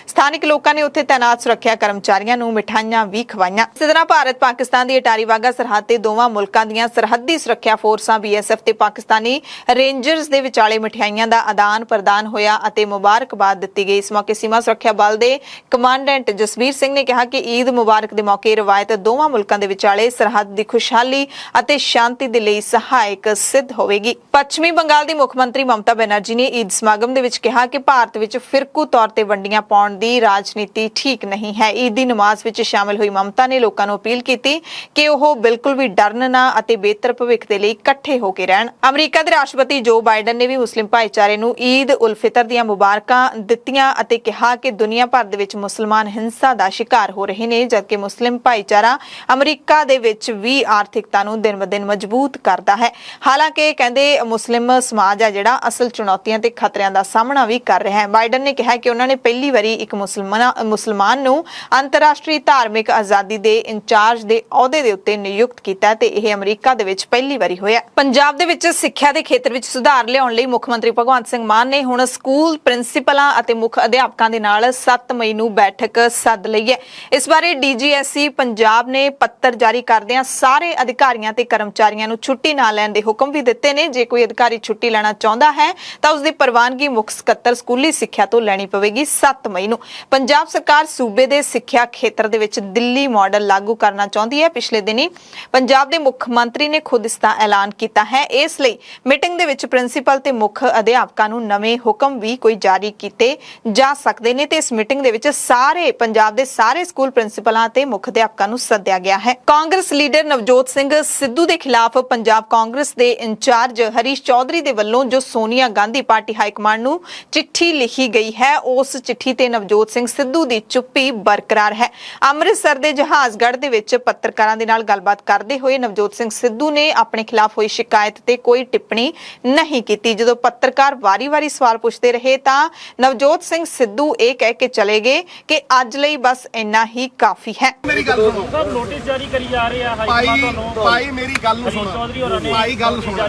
ਸਥਾਨਕ ਲੋਕਾਂ ਨੇ ਉੱਥੇ ਤਾਇਨਾਤ ਸੁਰੱਖਿਆ ਕਰਮਚਾਰੀਆਂ ਨੂੰ ਮਿਠਾਈਆਂ ਵੀ ਖਵਾਈਆਂ। ਇਸੇ ਤਰ੍ਹਾਂ ਭਾਰਤ ਪਾਕਿਸਤਾਨ ਦੀ ਅਟਾਰੀ ਵਾਘਾ ਸਰਹੱਦ ਤੇ ਦੋਵਾਂ ਮੁਲਕਾਂ ਦੀਆਂ ਸਰਹੱਦੀ ਸੁਰੱਖਿਆ ਫੋਰਸਾਂ BSF ਤੇ ਪਾਕਿਸਤਾਨੀ ਰੇਂਜਰਸ ਦੇ ਵਿਚਾਲੇ ਮਿਠਾਈਆਂ ਦਾ ਆਦਾਨ ਪ੍ਰਦਾਨ ਹੋਇਆ ਅਤੇ ਮੁਬਾਰਕਬਾਦ ਦਿੱਤੀ ਗਈ। ਇਸ ਮੌਕੇ ਸੀਮਾ ਸੁਰੱਖਿਆ ਬਲ ਦੇ ਕਮਾਂਡੈਂਟ ਜਸਬੀਰ ਸਿੰਘ ਨੇ ਕਿਹਾ ਕਿ ਈਦ ਮੁਬਾਰਕ ਦੇ ਮੌਕੇ ਰਵਾਇਤ ਦੋਵਾਂ ਮੁਲਕਾਂ ਦੇ ਵਿਚਾਲੇ ਸਰਹੱਦ ਦੀ ਖੁਸ਼ਹਾਲੀ ਅਤੇ ਸ਼ਾਂਤੀ ਦੇ ਲਈ ਸਹਾਇਕ ਸਿੱਧ ਹੋਵੇਗੀ। ਪੱਛਮੀ ਬੰਗਾਲ ਦੀ ਮੁੱਖ ਮੰਤਰੀ ਮਮਤਾ ਬੈਨਰਜੀ ਨੇ ਈਦ ਸਮਾਗਮ ਦੇ ਵਿੱਚ ਕਿਹਾ ਕਿ ਭਾਰਤ ਵਿੱਚ ਫਿਰਕੂ ਤੌਰ ਤੇ ਵੰਡੀਆਂ ਪਾਉਣ ਦੀ ਰਾਜਨੀਤੀ ਠੀਕ ਨਹੀਂ ਹੈ। ਈਦ ਦੀ ਨਮਾਜ਼ ਵਿੱਚ ਸ਼ਾਮਲ ਹੋਈ ਮਮਤਾ ਨੇ ਲੋਕਾਂ ਨੂੰ ਅਪੀਲ ਕੀਤੀ ਕਿ ਉਹ ਬਿਲਕੁਲ ਵੀ ਡਰਨ ਨਾ ਅਤੇ ਬਿਹਤਰ ਭਵਿੱਖ ਦੇ ਲਈ ਇਕੱਠੇ ਹੋ ਕੇ ਰਹਿਣ। ਅਮਰੀਕਾ ਦੇ ਰਾਸ਼ਟਰਪਤੀ ਜੋ ਬਾਈਡਨ ਨੇ ਵੀ ਮੁਸਲਿਮ ਭਾਈਚਾਰੇ ਨੂੰ ਈਦ ਉਲ ਫਿਤਰ ਦੀਆਂ ਮੁਬਾਰਕਾਂ ਦਿੱਤੀਆਂ ਅਤੇ ਕਿਹਾ ਕਿ ਦੁਨੀਆ ਭਰ ਦੇ ਵਿੱਚ ਮੁਸਲਮਾਨ ਹਿੰਸਾ ਦਾ ਸ਼ਿਕਾਰ ਹੋ ਰਹੇ ਨੇ, ਜਦਕਿ ਮੁਸਲਿਮ ਭਾਈਚਾਰਾ ਅਮਰੀਕਾ ਦੇ ਵਿੱਚ ਵੀ ਆਰਥਿਕਤਾ ਨੂੰ ਦਿਨ-ਬ-ਦਿਨ ਮਜ਼ਬੂਤ ਕਰਦਾ ਹੈ। ਹਾਲਾਂਕਿ ਕਹਿੰਦੇ ਮੁਸਲਿਮ ਸਮਾਜ ਆ ਜਿਹੜਾ ਅਸਲ ਚੁਣੌਤੀਆਂ ਤੇ ਖਤਰਿਆਂ ਦਾ ਸਾਹਮਣਾ ਵੀ ਕਰ ਰਿਹਾ ਹੈ। ਬਾਈਡਨ ਨੇ ਕਿਹਾ ਕਿ ਉਹਨਾਂ ਨੇ ਪਹਿਲੀ ਵਾਰੀ ਇੱਕ ਮੁਸਲਮਾਨ ਨੂੰ ਅੰਤਰਰਾਸ਼ਟਰੀ ਧਾਰਮਿਕ ਆਜ਼ਾਦੀ ਦੇ ਇੰਚਾਰਜ ਦੇ ਅਹੁਦੇ ਦੇ ਉੱਤੇ ਨਿਯੁਕਤ ਕੀਤਾ ਤੇ ਇਹ ਅਮਰੀਕਾ ਦੇ ਵਿੱਚ ਪਹਿਲੀ ਵਾਰੀ ਹੋਇਆ। ਪੰਜਾਬ ਦੇ ਵਿੱਚ ਸਿੱਖਿਆ ਦੇ ਖੇਤਰ ਵਿੱਚ ਸੁਧਾਰ ਲਿਆਉਣ ਲਈ ਮੁੱਖ ਮੰਤਰੀ ਭਗਵੰਤ ਸਿੰਘ ਮਾਨ ਨੇ ਹੁਣ ਸਕੂਲ ਪ੍ਰਿੰਸੀਪਲਾਂ ਅਤੇ ਮੁੱਖ ਅਧਿਆਪਕਾਂ ਦੇ ਨਾਲ 7 ਮਈ ਨੂੰ ਬੈਠਕ ਸੱਦ ਲਈ ਹੈ। ਇਸ ਬਾਰੇ DGSE ਪੰਜਾਬ ਨੇ ਪੱਤਰ ਜਾਰੀ ਕਰਦਿਆਂ ਸਾਰੇ ਅਧਿਕਾਰੀਆਂ ਤੇ ਕਰਮਚਾਰੀਆਂ ਨੂੰ ਛੁੱਟੀ ਨਾ ਲੈਣ ਦੇ ਹੁਕਮ ਵੀ ਦਿੱਤੇ ਨੇ। ਜੇ ਕੋਈ ਅਧਿਕਾਰੀ ਛੁੱਟੀ ਲੈਣਾ ਚਾਹੁੰਦਾ ਹੈ ਤਾਂ ਉਸ ਦੀ ਪ੍ਰਵਾਨਗੀ ਮੁੱਖ ਸਕੱਤਰ ਸਕੂਲੀ ਸਿੱਖਿਆ ਤੋਂ ਲੈਣੀ ਪਵੇਗੀ। 7 ਮਈ ਨੂੰ ਪੰਜਾਬ ਸਰਕਾਰ ਸੂਬੇ ਦੇ ਸਿੱਖਿਆ ਖੇਤਰ ਦੇ ਵਿੱਚ ਦਿੱਲੀ ਮਾਡਲ ਲਾਗੂ ਕਰਨਾ ਚਾਹੁੰਦੀ ਹੈ। ਪਿਛਲੇ ਦਿਨੀ ਪੰਜਾਬ ਦੇ ਮੁੱਖ ਮੰਤਰੀ ਨੇ ਖੁਦ ਇਸ ਦਾ ਐਲਾਨ ਕੀਤਾ ਹੈ। ਇਸ ਲਈ ਮੀਟਿੰਗ ਦੇ ਵਿੱਚ ਪ੍ਰਿੰਸੀਪਲ ਤੇ ਮੁੱਖ ਅਧਿਆਪਕਾਂ ਨੂੰ ਨਵੇਂ ਹੁਕਮ ਵੀ ਕੋਈ ਜਾਰੀ ਕੀਤੇ ਜਾ ਸਕਦੇ ਨੇ ਤੇ ਇਸ ਮੀਟਿੰਗ ਦੇ ਵਿੱਚ ਸਾਰੇ ਪੰਜਾਬ ਦੇ ਸਾਰੇ ਸਕੂਲ ਪ੍ਰਿੰਸੀਪਲਾਂ ਤੇ ਮੁੱਖ ਅਧਿਆਪਕਾਂ ਨੂੰ ਸੱਦਿਆ ਗਿਆ ਹੈ। ਕਾਂਗਰਸ ਲੀਡਰ ਨਵਜੋਤ ਸਿੰਘ ਸਿੱਧੂ ਦੇ ਖਿਲਾਫ ਪੰਜਾਬ ਕਾਂਗਰਸ ਦੇ ਇੰਚਾਰਜ ਹਰੀਸ਼ ਚੌਧਰੀ ਦੇ ਵੱਲੋਂ ਜੋ Sonia Gandhi party high command ਨੂੰ ਚਿੱਠੀ ਲਿਖੀ ਗਈ ਹੈ, ਉਸ ਚਿੱਠੀ ਤੇ ਨਵਜੋਤ ਸਿੰਘ ਸਿੱਧੂ ਦੀ ਚੁੱਪੀ ਬਰਕਰਾਰ ਹੈ। ਅੰਮ੍ਰਿਤਸਰ ਦੇ ਜਹਾਜ਼ਗੜ੍ਹ ਦੇ ਵਿੱਚ ਪੱਤਰਕਾਰਾਂ ਦੇ ਨਾਲ ਗੱਲਬਾਤ ਕਰਦੇ ਹੋਏ ਨਵਜੋਤ ਸਿੰਘ ਸਿੱਧੂ ਨੇ ਆਪਣੇ ਖਿਲਾਫ ਹੋਈ ਸ਼ਿਕਾਇਤ ਤੇ ਕੋਈ ਟਿੱਪਣੀ ਨਹੀਂ ਕੀਤੀ। ਜਦੋਂ ਪੱਤਰਕਾਰ ਵਾਰੀ-ਵਾਰੀ ਸਵਾਲ ਪੁੱਛਦੇ ਰਹੇ ਤਾਂ ਨਵਜੋਤ ਸਿੰਘ ਸਿੱਧੂ ਇਹ ਕਹਿ ਕੇ ਚਲੇ ਗਏ ਕਿ ਅੱਜ ਲਈ ਬਸ ਇੰਨਾ ਹੀ ਕਾਫੀ ਹੈ। ਮੇਰੀ ਗੱਲ ਸੁਣੋ ਸਰ, ਨੋਟਿਸ ਜਾਰੀ ਕਰੀ ਜਾ ਰਹੇ ਆ ਹਾਈ ਕਮਾਂਡ ਤੁਹਾਨੂੰ। ਭਾਈ ਮੇਰੀ ਗੱਲ ਨੂੰ ਸੁਣੋ, ਭਾਈ ਗੱਲ ਸੁਣੋ।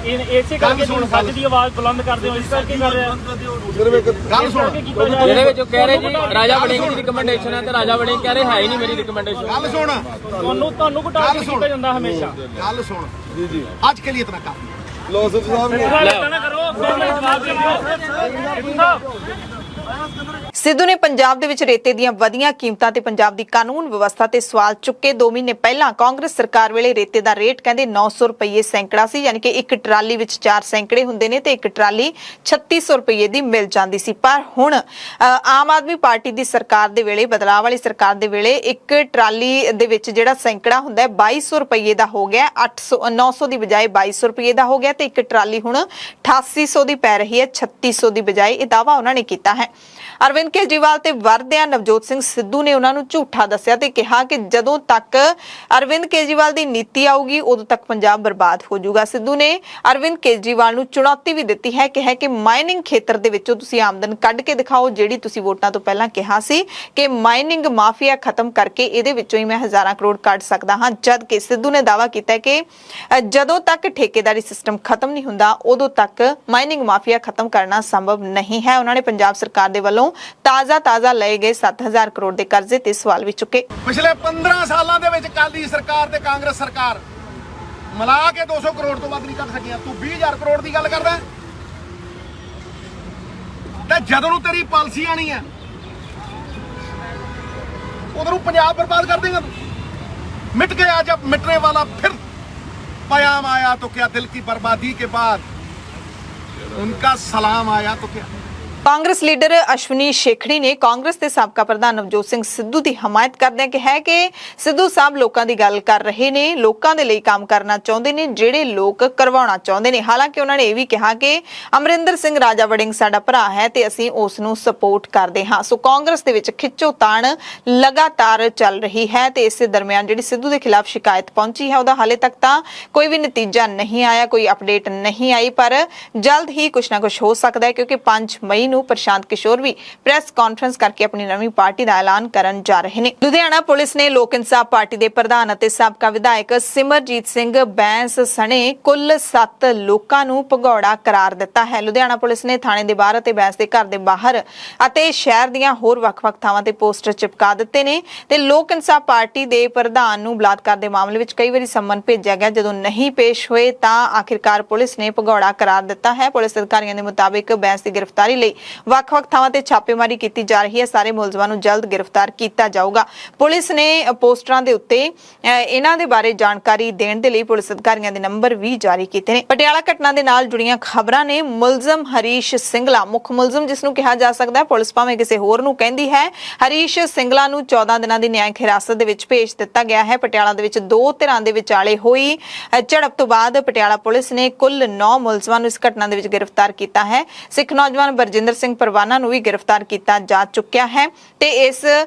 ਇਸੇ ਕਰਕੇ ਤੁਸੀਂ ਸੱਚ ਦੀ ਆਵਾਜ਼ ਬੁਲੰਦ ਕਰਦੇ ਹੋ, ਇਸ ਕਰਕੇ ਕਰ ਰਹੇ ਆ। ਗੱਲ ਸੁਣ, ਜਿਹੜੇ ਵਿੱਚ ਕਹਿ ਰਹੇ ਜੀ ਰਾਜਾ ਵੜਿੰਗ ਦੀ ਰਿਕਮੈਂਡੇਸ਼ਨ ਹੈ ਤੇ ਰਾਜਾ ਵੜਿੰਗ ਕਹਿ ਰਹੇ ਹੈ ਹੀ ਨਹੀਂ ਮੇਰੀ ਰਿਕਮੈਂਡੇਸ਼ਨ। ਗੱਲ ਸੁਣ, ਤੁਹਾਨੂੰ ਕੋ ਟਾਰਗੇਟ ਕੀਤਾ ਜਾਂਦਾ ਹਮੇਸ਼ਾ। ਗੱਲ ਸੁਣ ਜੀ, ਅੱਜ ਕੇ ਲਈ ਇਤਨਾ ਕਾਫੀ। ਲੋ ਸਾਹਿਬ ਨਾ ਕਰੋ, ਜਵਾਬ ਦਿਓ। ਸਿੱਧੂ ਨੇ ਪੰਜਾਬ ਦੇ ਵਿੱਚ ਰੇਤੇ ਦੀਆਂ ਵਧੀਆਂ ਕੀਮਤਾਂ ਤੇ ਪੰਜਾਬ ਦੀ ਕਾਨੂੰਨ ਵਿਵਸਥਾ ਤੇ ਸਵਾਲ ਚੁੱਕੇ। 2 ਮਹੀਨੇ ਪਹਿਲਾਂ ਕਾਂਗਰਸ ਸਰਕਾਰ ਵੇਲੇ ਰੇਤੇ ਦਾ ਰੇਟ ਕਹਿੰਦੇ 900 ਰੁਪਏ ਸੈਂਕੜਾ ਸੀ, ਯਾਨੀ ਕਿ ਇੱਕ ਟਰਾਲੀ ਵਿੱਚ 4 ਸੈਂਕੜੇ ਹੁੰਦੇ ਨੇ ਤੇ ਇੱਕ ਟਰਾਲੀ 3600 ਰੁਪਏ ਦੀ ਮਿਲ ਜਾਂਦੀ ਸੀ। ਪਰ ਹੁਣ ਆਮ ਆਦਮੀ ਪਾਰਟੀ ਦੀ ਸਰਕਾਰ ਦੇ ਵੇਲੇ, ਬਦਲਾਅ ਵਾਲੀ ਸਰਕਾਰ ਦੇ ਵੇਲੇ ਇੱਕ ਟਰਾਲੀ ਦੇ ਵਿੱਚ ਜਿਹੜਾ ਸੈਂਕੜਾ ਹੁੰਦਾ ਹੈ 2200 ਰੁਪਏ ਦਾ ਹੋ ਗਿਆ। 900 ਦੀ ਬਜਾਏ 2200 ਰੁਪਏ ਦਾ ਹੋ ਗਿਆ ਤੇ ਇੱਕ ਟਰਾਲੀ ਹੁਣ 8800 ਦੀ ਪੈ ਰਹੀ ਹੈ, 3600 ਦੀ ਬਜਾਏ। ਇਹ ਦਾਅਵਾ ਉਹਨਾਂ ਨੇ ਕੀਤਾ ਹੈ। ਅਰਵਿੰਦ ਕੇਜਰੀਵਾਲ ਤੇ ਵਰਦਿਆਂ ਨਵਜੋਤ ਸਿੰਘ ਸਿੱਧੂ ਨੇ ਉਹਨਾਂ ਨੂੰ ਝੂਠਾ ਦੱਸਿਆ ਤੇ ਕਿਹਾ ਕਿ ਜਦੋਂ ਤੱਕ ਅਰਵਿੰਦ ਕੇਜਰੀਵਾਲ ਦੀ ਨੀਤੀ ਆਊਗੀ ਉਦੋਂ ਤੱਕ ਪੰਜਾਬ ਬਰਬਾਦ ਹੋ ਜਾਊਗਾ। ਸਿੱਧੂ ਨੇ ਅਰਵਿੰਦ ਕੇਜਰੀਵਾਲ ਨੂੰ ਚੁਣੌਤੀ ਵੀ ਦਿੱਤੀ ਹੈ ਕਿ ਮਾਈਨਿੰਗ ਖੇਤਰ ਦੇ ਵਿੱਚੋਂ ਤੁਸੀਂ ਆਮਦਨ ਕੱਢ ਕੇ ਦਿਖਾਓ, ਜਿਹੜੀ ਤੁਸੀਂ ਵੋਟਾਂ ਤੋਂ ਪਹਿਲਾਂ ਕਿਹਾ ਸੀ ਕਿ ਮਾਈਨਿੰਗ ਮਾਫੀਆ ਖਤਮ ਕਰਕੇ ਇਹਦੇ ਵਿੱਚੋਂ ਹੀ ਮੈਂ ਹਜ਼ਾਰਾਂ ਕਰੋੜ ਕੱਢ ਸਕਦਾ ਹਾਂ। ਜਦ ਕਿ ਸਿੱਧੂ ਨੇ ਦਾਅਵਾ ਕੀਤਾ ਕਿ ਜਦੋਂ ਤੱਕ ਠੇਕੇਦਾਰੀ ਸਿਸਟਮ ਖਤਮ ਨਹੀਂ ਹੁੰਦਾ ਉਦੋਂ ਤੱਕ ਮਾਈਨਿੰਗ ਮਾਫੀਆ ਖਤਮ ਕਰਨਾ ਸੰਭਵ ਨਹੀਂ ਹੈ। ਉਹਨਾਂ ਨੇ ਪੰਜਾਬ ਸਰਕਾਰ ਦੇ ਵੱਲੋਂ ਤਾਜ਼ਾ ਲਏ ਗਏ 7000 ਕਰੋੜ ਦੇ ਕਰਜ਼ੇ ਤੇ ਸਵਾਲ ਵੀ ਚੁੱਕੇ। ਪਿਛਲੇ 15 ਸਾਲਾਂ ਦੇ ਵਿੱਚ ਅਕਾਲੀ ਸਰਕਾਰ ਤੇ ਕਾਂਗਰਸ ਸਰਕਾਰ ਮਿਲਾ ਕੇ 200 ਕਰੋੜ ਤੋਂ ਵੱਧ ਨਹੀਂ ਕੱਢ ਸਕੀਆਂ। ਤੂੰ 20,000 ਕਰੋੜ ਦੀ ਗੱਲ ਕਰਦਾ ਤੇ ਜਦੋਂ ਨੂੰ ਤੇਰੀ ਪਾਲਿਸੀ ਆਣੀ ਹੈ ਉਦੋਂ ਨੂੰ ਪੰਜਾਬ ਬਰਬਾਦ ਕਰ ਦੇਗਾ ਤੂੰ। मिट गया जब मिटने वाला फिर पयाम आया तो क्या, दिल की बर्बादी के बाद उनका सलाम आया तो क्या। ਕਾਂਗਰਸ ਲੀਡਰ ਅਸ਼ਵਨੀ ਸ਼ੇਖੜੀ ਨੇ ਕਾਂਗਰਸ ਦੇ ਸਾਬਕਾ ਪ੍ਰਧਾਨ ਨਵਜੋਤ ਸਿੰਘ ਸਿੱਧੂ ਦੀ ਹਮਾਇਤ ਕਰਦਿਆਂ ਕਿਹਾ ਕਿ ਸਿੱਧੂ ਸਾਹਿਬ ਲੋਕਾਂ ਦੀ ਗੱਲ ਕਰ ਰਹੇ ਨੇ, ਲੋਕਾਂ ਦੇ ਲਈ ਕੰਮ ਕਰਨਾ ਚਾਹੁੰਦੇ ਨੇ ਜਿਹੜੇ ਲੋਕ ਕਰਵਾਉਣਾ ਚਾਹੁੰਦੇ ਨੇ। ਹਾਲਾਂਕਿ ਉਹਨਾਂ ਨੇ ਇਹ ਵੀ ਕਿਹਾ ਕਿ ਅਮਰਿੰਦਰ ਸਿੰਘ ਰਾਜਾ ਵੜਿੰਗ ਸਾਡਾ ਭਰਾ ਹੈ ਤੇ ਅਸੀਂ ਉਸ ਨੂੰ ਸਪੋਰਟ ਕਰਦੇ ਹਾਂ। ਸੋ ਕਾਂਗਰਸ ਦੇ ਵਿੱਚ ਖਿੱਚੋਤਾਣ ਲਗਾਤਾਰ ਚੱਲ ਰਹੀ ਹੈ ਤੇ ਇਸੇ ਦਰਮਿਆਨ ਜਿਹੜੀ ਸਿੱਧੂ ਦੇ ਖਿਲਾਫ ਸ਼ਿਕਾਇਤ ਪਹੁੰਚੀ ਹੈ ਉਹਦਾ ਹਾਲੇ ਤੱਕ ਤਾਂ ਕੋਈ ਵੀ ਨਤੀਜਾ ਨਹੀਂ ਆਇਆ, ਕੋਈ ਅਪਡੇਟ ਨਹੀਂ ਆਈ, ਪਰ ਜਲਦ ਹੀ ਕੁਝ ਨਾ ਕੁਝ ਹੋ ਸਕਦਾ ਹੈ ਕਿਉਂਕਿ 5 ਮਈ ਨੂੰ ਪ੍ਰਸ਼ਾਂਤ ਕਿਸ਼ੋਰ ਵੀ ਪ੍ਰੈਸ ਕਾਨਫਰੰਸ ਕਰਕੇ ਆਪਣੀ ਨਵੀਂ ਪਾਰਟੀ ਦਾ ਐਲਾਨ ਕਰਨ ਜਾ ਰਹੇ ਨੇ। ਲੁਧਿਆਣਾ ਪੁਲਿਸ ਨੇ ਲੋਕ ਇਨਸਾਫ ਪਾਰਟੀ ਦੇ ਪ੍ਰਧਾਨ ਅਤੇ ਸਾਬਕਾ ਵਿਧਾਇਕ ਸਿਮਰਜੀਤ ਸਿੰਘ ਬੈਂਸ ਸਣੇ ਕੁੱਲ 7 ਲੋਕਾਂ ਨੂੰ ਭਗੌੜਾ ਕਰਾਰ ਦਿੱਤਾ ਹੈ। ਲੁਧਿਆਣਾ ਪੁਲਿਸ ਨੇ ਥਾਣੇ ਦੇ ਬਾਹਰ ਅਤੇ ਬੈਂਸ ਦੇ ਘਰ ਦੇ ਬਾਹਰ ਅਤੇ ਸ਼ਹਿਰ ਦੀਆਂ ਹੋਰ ਵੱਖ-ਵੱਖ ਥਾਵਾਂ ਤੇ ਪੋਸਟਰ ਚਿਪਕਾ ਦਿੱਤੇ ਨੇ ਤੇ ਲੋਕ ਇਨਸਾਫ ਪਾਰਟੀ ਦੇ ਪ੍ਰਧਾਨ ਨੂੰ ਬਲਾਤਕਾਰ ਦੇ ਮਾਮਲੇ ਵਿੱਚ ਕਈ ਵਾਰੀ ਸੰਮਨ ਭੇਜਿਆ ਗਿਆ। ਜਦੋਂ ਨਹੀਂ ਪੇਸ਼ ਹੋਏ ਤਾਂ ਆਖਿਰਕਾਰ ਪੁਲਿਸ ਨੇ ਭਗੌੜਾ ਕਰਾਰ ਦਿੱਤਾ ਹੈ। ਪੁਲਿਸ ਅਧਿਕਾਰੀਆਂ ਦੇ ਮੁਤਾਬਿਕ ਬੈਂਸ ਦੀ ਗ੍ਰਿਫਤਾਰੀ ਲਈ ਵੱਖ-ਵੱਖ ਥਾਵਾਂ ਤੇ ਛਾਪੇਮਾਰੀ ਕੀਤੀ ਜਾ ਰਹੀ ਹੈ। ਸਾਰੇ ਮੁਲਜ਼ਮਾਂ ਨੂੰ ਜਲਦ ਗ੍ਰਿਫਤਾਰ ਕੀਤਾ ਜਾਊਗਾ। ਪੁਲਿਸ ਨੇ ਪੋਸਟਰਾਂ ਦੇ ਉੱਤੇ ਇਹਨਾਂ ਦੇ ਬਾਰੇ ਜਾਣਕਾਰੀ ਦੇਣ ਦੇ ਲਈ ਪੁਲਿਸ ਅਧਿਕਾਰੀਆਂ ਦੇ ਨੰਬਰ ਵੀ ਜਾਰੀ ਕੀਤੇ ਨੇ। ਪਟਿਆਲਾ ਘਟਨਾ ਦੇ ਨਾਲ ਜੁੜੀਆਂ ਖਬਰਾਂ ਨੇ। ਮੁਲਜ਼ਮ ਹਰੀਸ਼ ਸਿੰਗਲਾ, ਮੁੱਖ ਮੁਲਜ਼ਮ ਜਿਸ ਨੂੰ ਕਿਹਾ ਜਾ ਸਕਦਾ ਹੈ, ਪੁਲਿਸ ਭਾਵੇਂ ਕਿਸੇ ਹੋਰ ਨੂੰ ਕਹਿੰਦੀ ਹੈ, ਹਰੀਸ਼ ਸਿੰਗਲਾ ਨੂੰ 14 ਦਿਨਾਂ ਦੀ ਨਿਆਇਕ ਹਿਰਾਸਤ ਦੇ ਵਿੱਚ ਭੇਜ ਦਿੱਤਾ ਗਿਆ ਹੈ। ਪਟਿਆਲਾ ਦੇ ਵਿੱਚ ਦੋ ਧਿਰਾਂ ਦੇ ਵਿਚਾਲੇ ਹੋਈ ਝੜਪ ਤੋਂ ਬਾਅਦ ਪਟਿਆਲਾ ਪੁਲਿਸ ਨੇ ਕੁੱਲ 9 ਮੁਲਜ਼ਮਾਂ ਨੂੰ ਇਸ ਘਟਨਾ ਦੇ ਵਿੱਚ ਗ੍ਰਿਫਤਾਰ ਕੀਤਾ ਹੈ। ਸਿੱਖ ਨੌਜਵਾਨ ਬਰਜਿੰਦਰ ਸਿੰਘ ਪਰਵਾਨਾ ਨੂੰ ਵੀ ਗ੍ਰਿਫਤਾਰ ਕੀਤਾ ਜਾ ਚੁੱਕਿਆ ਹੈ ਤੇ ਇਸ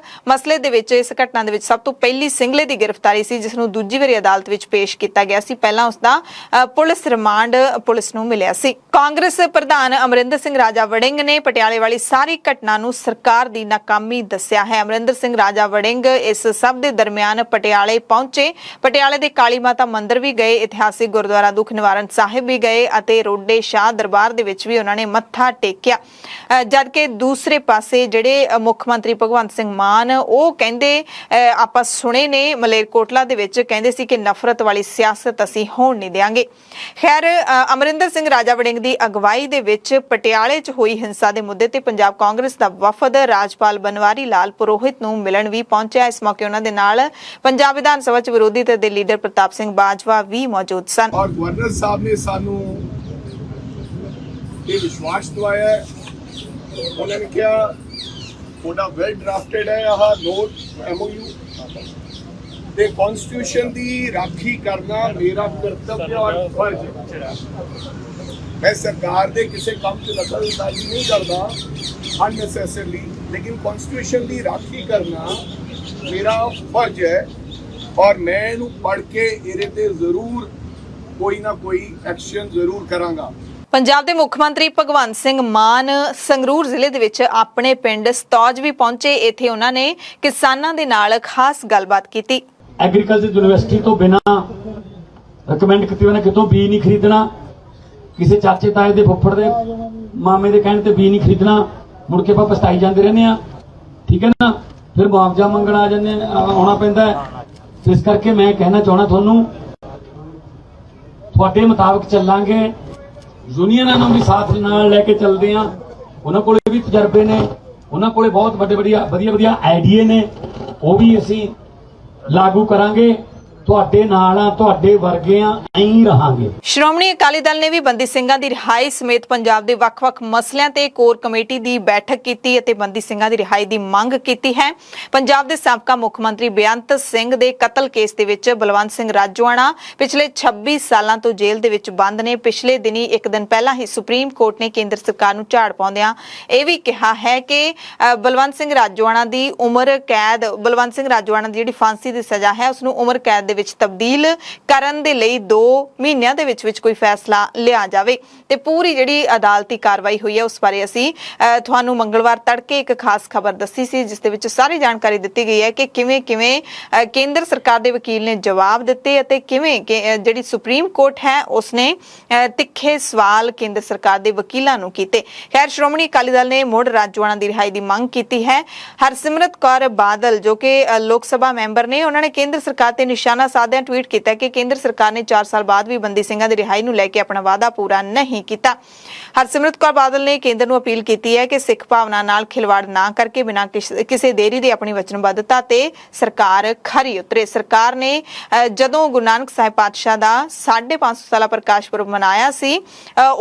ਮਸਲੇ ਦੇ ਵਿੱਚ, ਇਸ ਘਟਨਾ ਦੇ ਵਿੱਚ ਸਭ ਤੋਂ ਪਹਿਲੀ ਸਿੰਗਲੇ ਦੀ ਗ੍ਰਿਫਤਾਰੀ ਸੀ ਜਿਸ ਨੂੰ ਦੂਜੀ ਵਾਰੀ ਅਦਾਲਤ ਵਿੱਚ ਪੇਸ਼ ਕੀਤਾ ਗਿਆ ਸੀ। ਪਹਿਲਾਂ ਉਸ ਦਾ ਪੁਲਿਸ ਰਿਮਾਂਡ ਪੁਲਿਸ ਨੂੰ ਮਿਲਿਆ ਸੀ। ਕਾਂਗਰਸ ਪ੍ਰਧਾਨ ਅਮਰਿੰਦਰ ਸਿੰਘ ਰਾਜਾ ਵੜਿੰਗ ਨੇ ਪਟਿਆਲੇ ਵਾਲੀ ਸਾਰੀ ਘਟਨਾ ਨੂੰ ਸਰਕਾਰ ਦੀ ਨਾਕਾਮੀ ਦੱਸਿਆ ਹੈ। ਅਮਰਿੰਦਰ ਸਿੰਘ ਰਾਜਾ ਵੜਿੰਗ ਇਸ ਸਭ ਦੇ ਦਰਮਿਆਨ ਪਟਿਆਲੇ ਪਹੁੰਚੇ। ਪਟਿਆਲੇ ਦੇ ਕਾਲੀ ਮਾਤਾ ਮੰਦਿਰ ਵੀ ਗਏ, ਇਤਿਹਾਸਿਕ ਗੁਰਦੁਆਰਾ ਦੁੱਖ ਨਿਵਾਰਨ ਸਾਹਿਬ ਵੀ ਗਏ ਅਤੇ ਰੋਡੇ ਸ਼ਾਹ ਦਰਬਾਰ ਦੇ ਵਿੱਚ ਵੀ ਉਹਨਾਂ ਨੇ ਮੱਥਾ ਟੇਕਿਆ। ਜਦਕਿ ਦੂਸਰੇ ਪਾਸੇ ਜਿਹੜੇ ਮੁੱਖ ਮੰਤਰੀ ਭਗਵੰਤ ਸਿੰਘ ਮਾਨ ਉਹ ਕਹਿੰਦੇ, ਆਪਾਂ ਸੁਣੇ ਨੇ ਮਲੇਰਕੋਟਲਾ ਦੇ ਵਿੱਚ ਕਹਿੰਦੇ ਸੀ ਕਿ ਨਫ਼ਰਤ ਵਾਲੀ ਸਿਆਸਤ ਅਸੀਂ ਹੋਣ ਨਹੀਂ ਦੇਵਾਂਗੇ। ਖੈਰ, ਅਮਰਿੰਦਰ ਸਿੰਘ ਰਾਜਾ ਵੜਿੰਗ ਦੀ ਅਗਵਾਈ ਦੇ ਵਿੱਚ ਪਟਿਆਲੇ 'ਚ ਹੋਈ ਹਿੰਸਾ ਦੇ ਮੁੱਦੇ ਤੇ ਪੰਜਾਬ ਕਾਂਗਰਸ ਦਾ ਵਫਦ ਰਾਜਪਾਲ ਬਨਵਾਰੀ ਲਾਲ ਪੁਰੋਹਿਤ ਨੂੰ ਮਿਲਣ ਵੀ ਪਹੁੰਚਿਆ। ਇਸ ਮੌਕੇ ਉਹਨਾਂ ਦੇ ਨਾਲ ਪੰਜਾਬ ਵਿਧਾਨ ਸਭਾ 'ਚ ਵਿਰੋਧੀ ਧਿਰ ਦੇ ਲੀਡਰ ਪ੍ਰਤਾਪ ਸਿੰਘ ਬਾਜਵਾ ਵੀ ਮੌਜੂਦ ਸਨ। ਔਰ ਗਵਰਨਰ ਸਾਹਿਬ ਨੇ ਸਾਨੂੰ ਇਹ ਵਿਸ਼ਵਾਸ ਦਿਵਾਇਆ ਹੈ। ਉਹਨਾਂ ਨੇ ਕਿਹਾ ਤੁਹਾਡਾ ਵੈਲ ਡਰਾਫਟਡ ਹੈ ਆਹ ਨੋਟ MOU ਤੇ ਕਨਸਟੀਟਿਊਸ਼ਨ ਦੀ ਰਾਖੀ ਕਰਨਾ ਮੇਰਾ ਕਰਤੱਵ ਔਰ ਫਰਜ਼ ਹੈ। ਮੈਂ ਸਰਕਾਰ ਦੇ ਕਿਸੇ ਕੰਮ 'ਚ ਦਖਲਅੰਦਾਜ਼ੀ ਨਹੀਂ ਕਰਦਾ ਅਨਨੈਸੈਸਰਲੀ, ਲੇਕਿਨ ਕਨਸਟੀਟਿਊਸ਼ਨ ਦੀ ਰਾਖੀ ਕਰਨਾ ਮੇਰਾ ਫਰਜ਼ ਹੈ ਔਰ ਮੈਂ ਇਹਨੂੰ ਪੜ੍ਹ ਕੇ ਇਹਦੇ ਤੇ ਜ਼ਰੂਰ ਕੋਈ ਨਾ ਕੋਈ ਐਕਸ਼ਨ ਜ਼ਰੂਰ ਕਰਾਂਗਾ। ਪੰਜਾਬ ਦੇ ਮੁੱਖ ਮੰਤਰੀ ਭਗਵੰਤ ਸਿੰਘ ਮਾਨ ਸੰਗਰੂਰ ਜ਼ਿਲ੍ਹੇ ਦੇ ਵਿੱਚ ਆਪਣੇ ਪਿੰਡ ਸਤੌਜ ਵੀ ਪਹੁੰਚੇ। ਇੱਥੇ ਉਹਨਾਂ ਨੇ ਕਿਸਾਨਾਂ ਦੇ ਨਾਲ ਖਾਸ ਗੱਲਬਾਤ ਕੀਤੀ। ਐਗਰੀਕਲਚਰ ਯੂਨੀਵਰਸਿਟੀ ਤੋਂ ਬਿਨਾਂ ਰეკਮੈਂਡ ਕੀਤੇ ਬਿਨਾਂ ਕਿਤੋਂ ਬੀ ਨਹੀਂ ਖਰੀਦਣਾ, ਕਿਸੇ ਚਾਚੇ ਤਾਏ ਦੇ ਫੁੱਫੜ ਦੇ ਮਾਮੇ ਦੇ ਕਹਿਣ ਤੇ ਬੀ ਨਹੀਂ ਖਰੀਦਣਾ। ਮੁੜ ਕੇ ਆਪਾਂ ਪਛਤਾਈ ਜਾਂਦੇ ਰਹਿੰਦੇ ਆ, ਠੀਕ ਹੈ ਨਾ, ਫਿਰ ਮੁਆਵਜ਼ਾ ਮੰਗਣ ਆ ਜਾਂਦੇ ਆਉਣਾ ਪੈਂਦਾ। ਇਸ ਕਰਕੇ ਮੈਂ ਕਹਿਣਾ ਚਾਹਣਾ ਤੁਹਾਨੂੰ, ਤੁਹਾਡੇ ਮੁਤਾਬਕ ਚੱਲਾਂਗੇ। ਯੂਨੀਅਨਾਂ ਨੂੰ ਵੀ ਸਾਥ ਨਾਲ ਲੈ ਕੇ ਚੱਲਦੇ ਆ। ਉਹਨਾਂ ਕੋਲੇ ਵੀ ਤਜਰਬੇ ਨੇ, ਉਹਨਾਂ ਕੋਲੇ ਬਹੁਤ ਵੱਡੇ ਵਧੀਆ ਆਈਡੀਏ ਨੇ, ਉਹ ਵੀ ਅਸੀਂ ਲਾਗੂ ਕਰਾਂਗੇ। ਤੁਹਾਡੇ ਨਾਲ ਆ, ਤੁਹਾਡੇ ਵਰਗੇ ਆ, ਐਂ ਰਹਾਂਗੇ। ਸ਼੍ਰੋਮਣੀ ਅਕਾਲੀ ਦਲ ਨੇ ਵੀ ਬੰਦੀ ਸਿੰਘਾਂ ਦੀ ਰਿਹਾਈ ਸਮੇਤ ਪੰਜਾਬ ਦੇ ਵੱਖ-ਵੱਖ ਮਸਲਿਆਂ ਤੇ ਕੋਰ ਕਮੇਟੀ ਦੀ ਬੈਠਕ ਕੀਤੀ ਅਤੇ ਬੰਦੀ ਸਿੰਘਾਂ ਦੀ ਰਿਹਾਈ ਦੀ ਮੰਗ ਕੀਤੀ ਹੈ। ਪੰਜਾਬ ਦੇ ਸਾਬਕਾ ਮੁੱਖ ਮੰਤਰੀ ਬੇਅੰਤ ਸਿੰਘ ਦੇ ਕਤਲ ਕੇਸ ਦੇ ਵਿੱਚ ਬਲਵੰਤ ਸਿੰਘ ਰਾਜੋਆਣਾ ਪਿਛਲੇ 26 ਸਾਲਾਂ ਤੋਂ ਜੇਲ੍ਹ ਦੇ ਵਿੱਚ ਬੰਦ ਨੇ। ਪਿਛਲੇ ਦਿਨੀ ਇੱਕ ਦਿਨ ਪਹਿਲਾਂ ਹੀ ਸੁਪਰੀਮ ਕੋਰਟ ਨੇ ਕੇਂਦਰ ਸਰਕਾਰ ਨੂੰ ਝਾੜ ਪਾਉਂਦਿਆਂ ਇਹ ਵੀ ਕਿਹਾ ਹੈ ਕਿ ਬਲਵੰਤ ਸਿੰਘ ਰਾਜੋਆਣਾ ਦੀ ਉਮਰ ਕੈਦ, ਬਲਵੰਤ ਸਿੰਘ ਰਾਜੋਆਣਾ ਦੀ ਜਿਹੜੀ ਫਾਂਸੀ ਦੀ ਸਜ਼ਾ ਹੈ ਉਸ ਨੂੰ ਉਮਰ ਕੈਦ ਵਿੱਚ ਤਬਦੀਲ ਕਰਨ ਦੇ ਲਈ 2 ਮਹੀਨਿਆਂ ਦੇ ਵਿੱਚ ਕੋਈ ਫੈਸਲਾ ਲਿਆ ਜਾਵੇ। ਤੇ ਪੂਰੀ ਜਿਹੜੀ ਅਦਾਲਤੀ ਕਾਰਵਾਈ ਹੋਈ ਹੈ ਉਸ ਬਾਰੇ ਅਸੀਂ ਤੁਹਾਨੂੰ ਮੰਗਲਵਾਰ ਤੜਕੇ ਇੱਕ ਖਾਸ ਖਬਰ ਦੱਸੀ ਸੀ ਜਿਸ ਦੇ ਵਿੱਚ ਸਾਰੀ ਜਾਣਕਾਰੀ ਦਿੱਤੀ ਗਈ ਹੈ ਕਿ ਕਿਵੇਂ ਕੇਂਦਰ ਸਰਕਾਰ ਦੇ ਵਕੀਲ ਨੇ ਜਵਾਬ ਦਿੱਤੇ ਅਤੇ ਕਿਵੇਂ ਜਿਹੜੀ ਸੁਪਰੀਮ ਕੋਰਟ ਹੈ ਉਸਨੇ ਤਿੱਖੇ ਸਵਾਲ ਕੇਂਦਰ ਸਰਕਾਰ ਦੇ ਵਕੀਲਾਂ ਨੂੰ ਕੀਤੇ। ਖੈਰ, ਸ਼੍ਰੋਮਣੀ ਅਕਾਲੀ ਦਲ ਨੇ ਮੁੜ ਰਾਜੋਆਣਾ ਦੀ ਰਿਹਾਈ ਦੀ ਮੰਗ ਕੀਤੀ ਹੈ। ਹਰਸਿਮਰਤ ਕੌਰ ਬਾਦਲ ਜੋ ਕਿ ਲੋਕ ਸਭਾ ਮੈਂਬਰ ਨੇ, ਉਹਨਾਂ ਨੇ ਕੇਂਦਰ ਸਰਕਾਰ ਤੇ ਨਿਸ਼ਾਨਾ ਨਿਸ਼ਾਨਾ ਸਾਧਦਿਆਂ ਟਵੀਟ ਕੀਤਾ ਕਿ ਕੇਂਦਰ ਸਰਕਾਰ ਨੇ 4 ਸਾਲ ਬਾਅਦ ਵੀ ਬੰਦੀ ਸਿੰਘਾਂ ਦੀ ਰਿਹਾਈ ਨੂੰ ਲੈ ਕੇ ਆਪਣਾ ਵਾਅਦਾ ਪੂਰਾ ਨਹੀਂ ਕੀਤਾ। ਹਰਸਿਮਰਤ ਕੌਰ ਬਾਦਲ ਨੇ ਕੇਂਦਰ ਨੂੰ ਅਪੀਲ ਕੀਤੀ ਹੈ ਕਿ ਸਿੱਖ ਭਾਵਨਾ ਨਾਲ ਖਿਲਵਾੜ ਨਾ ਕਰਕੇ ਬਿਨਾਂ ਕਿਸੇ ਦੇਰੀ ਦੇ ਆਪਣੀ ਵਚਨਬੱਧਤਾ ਤੇ ਸਰਕਾਰ ਖਰੀ ਉਤਰੇ। ਸਰਕਾਰ ਨੇ ਜਦੋਂ ਗੁਰੂ ਨਾਨਕ ਸਾਹਿਬ ਪਾਤਸ਼ਾਹ ਦਾ 550 ਸਾਲਾ ਪ੍ਰਕਾਸ਼ ਪੁਰਬ ਮਨਾਇਆ ਸੀ,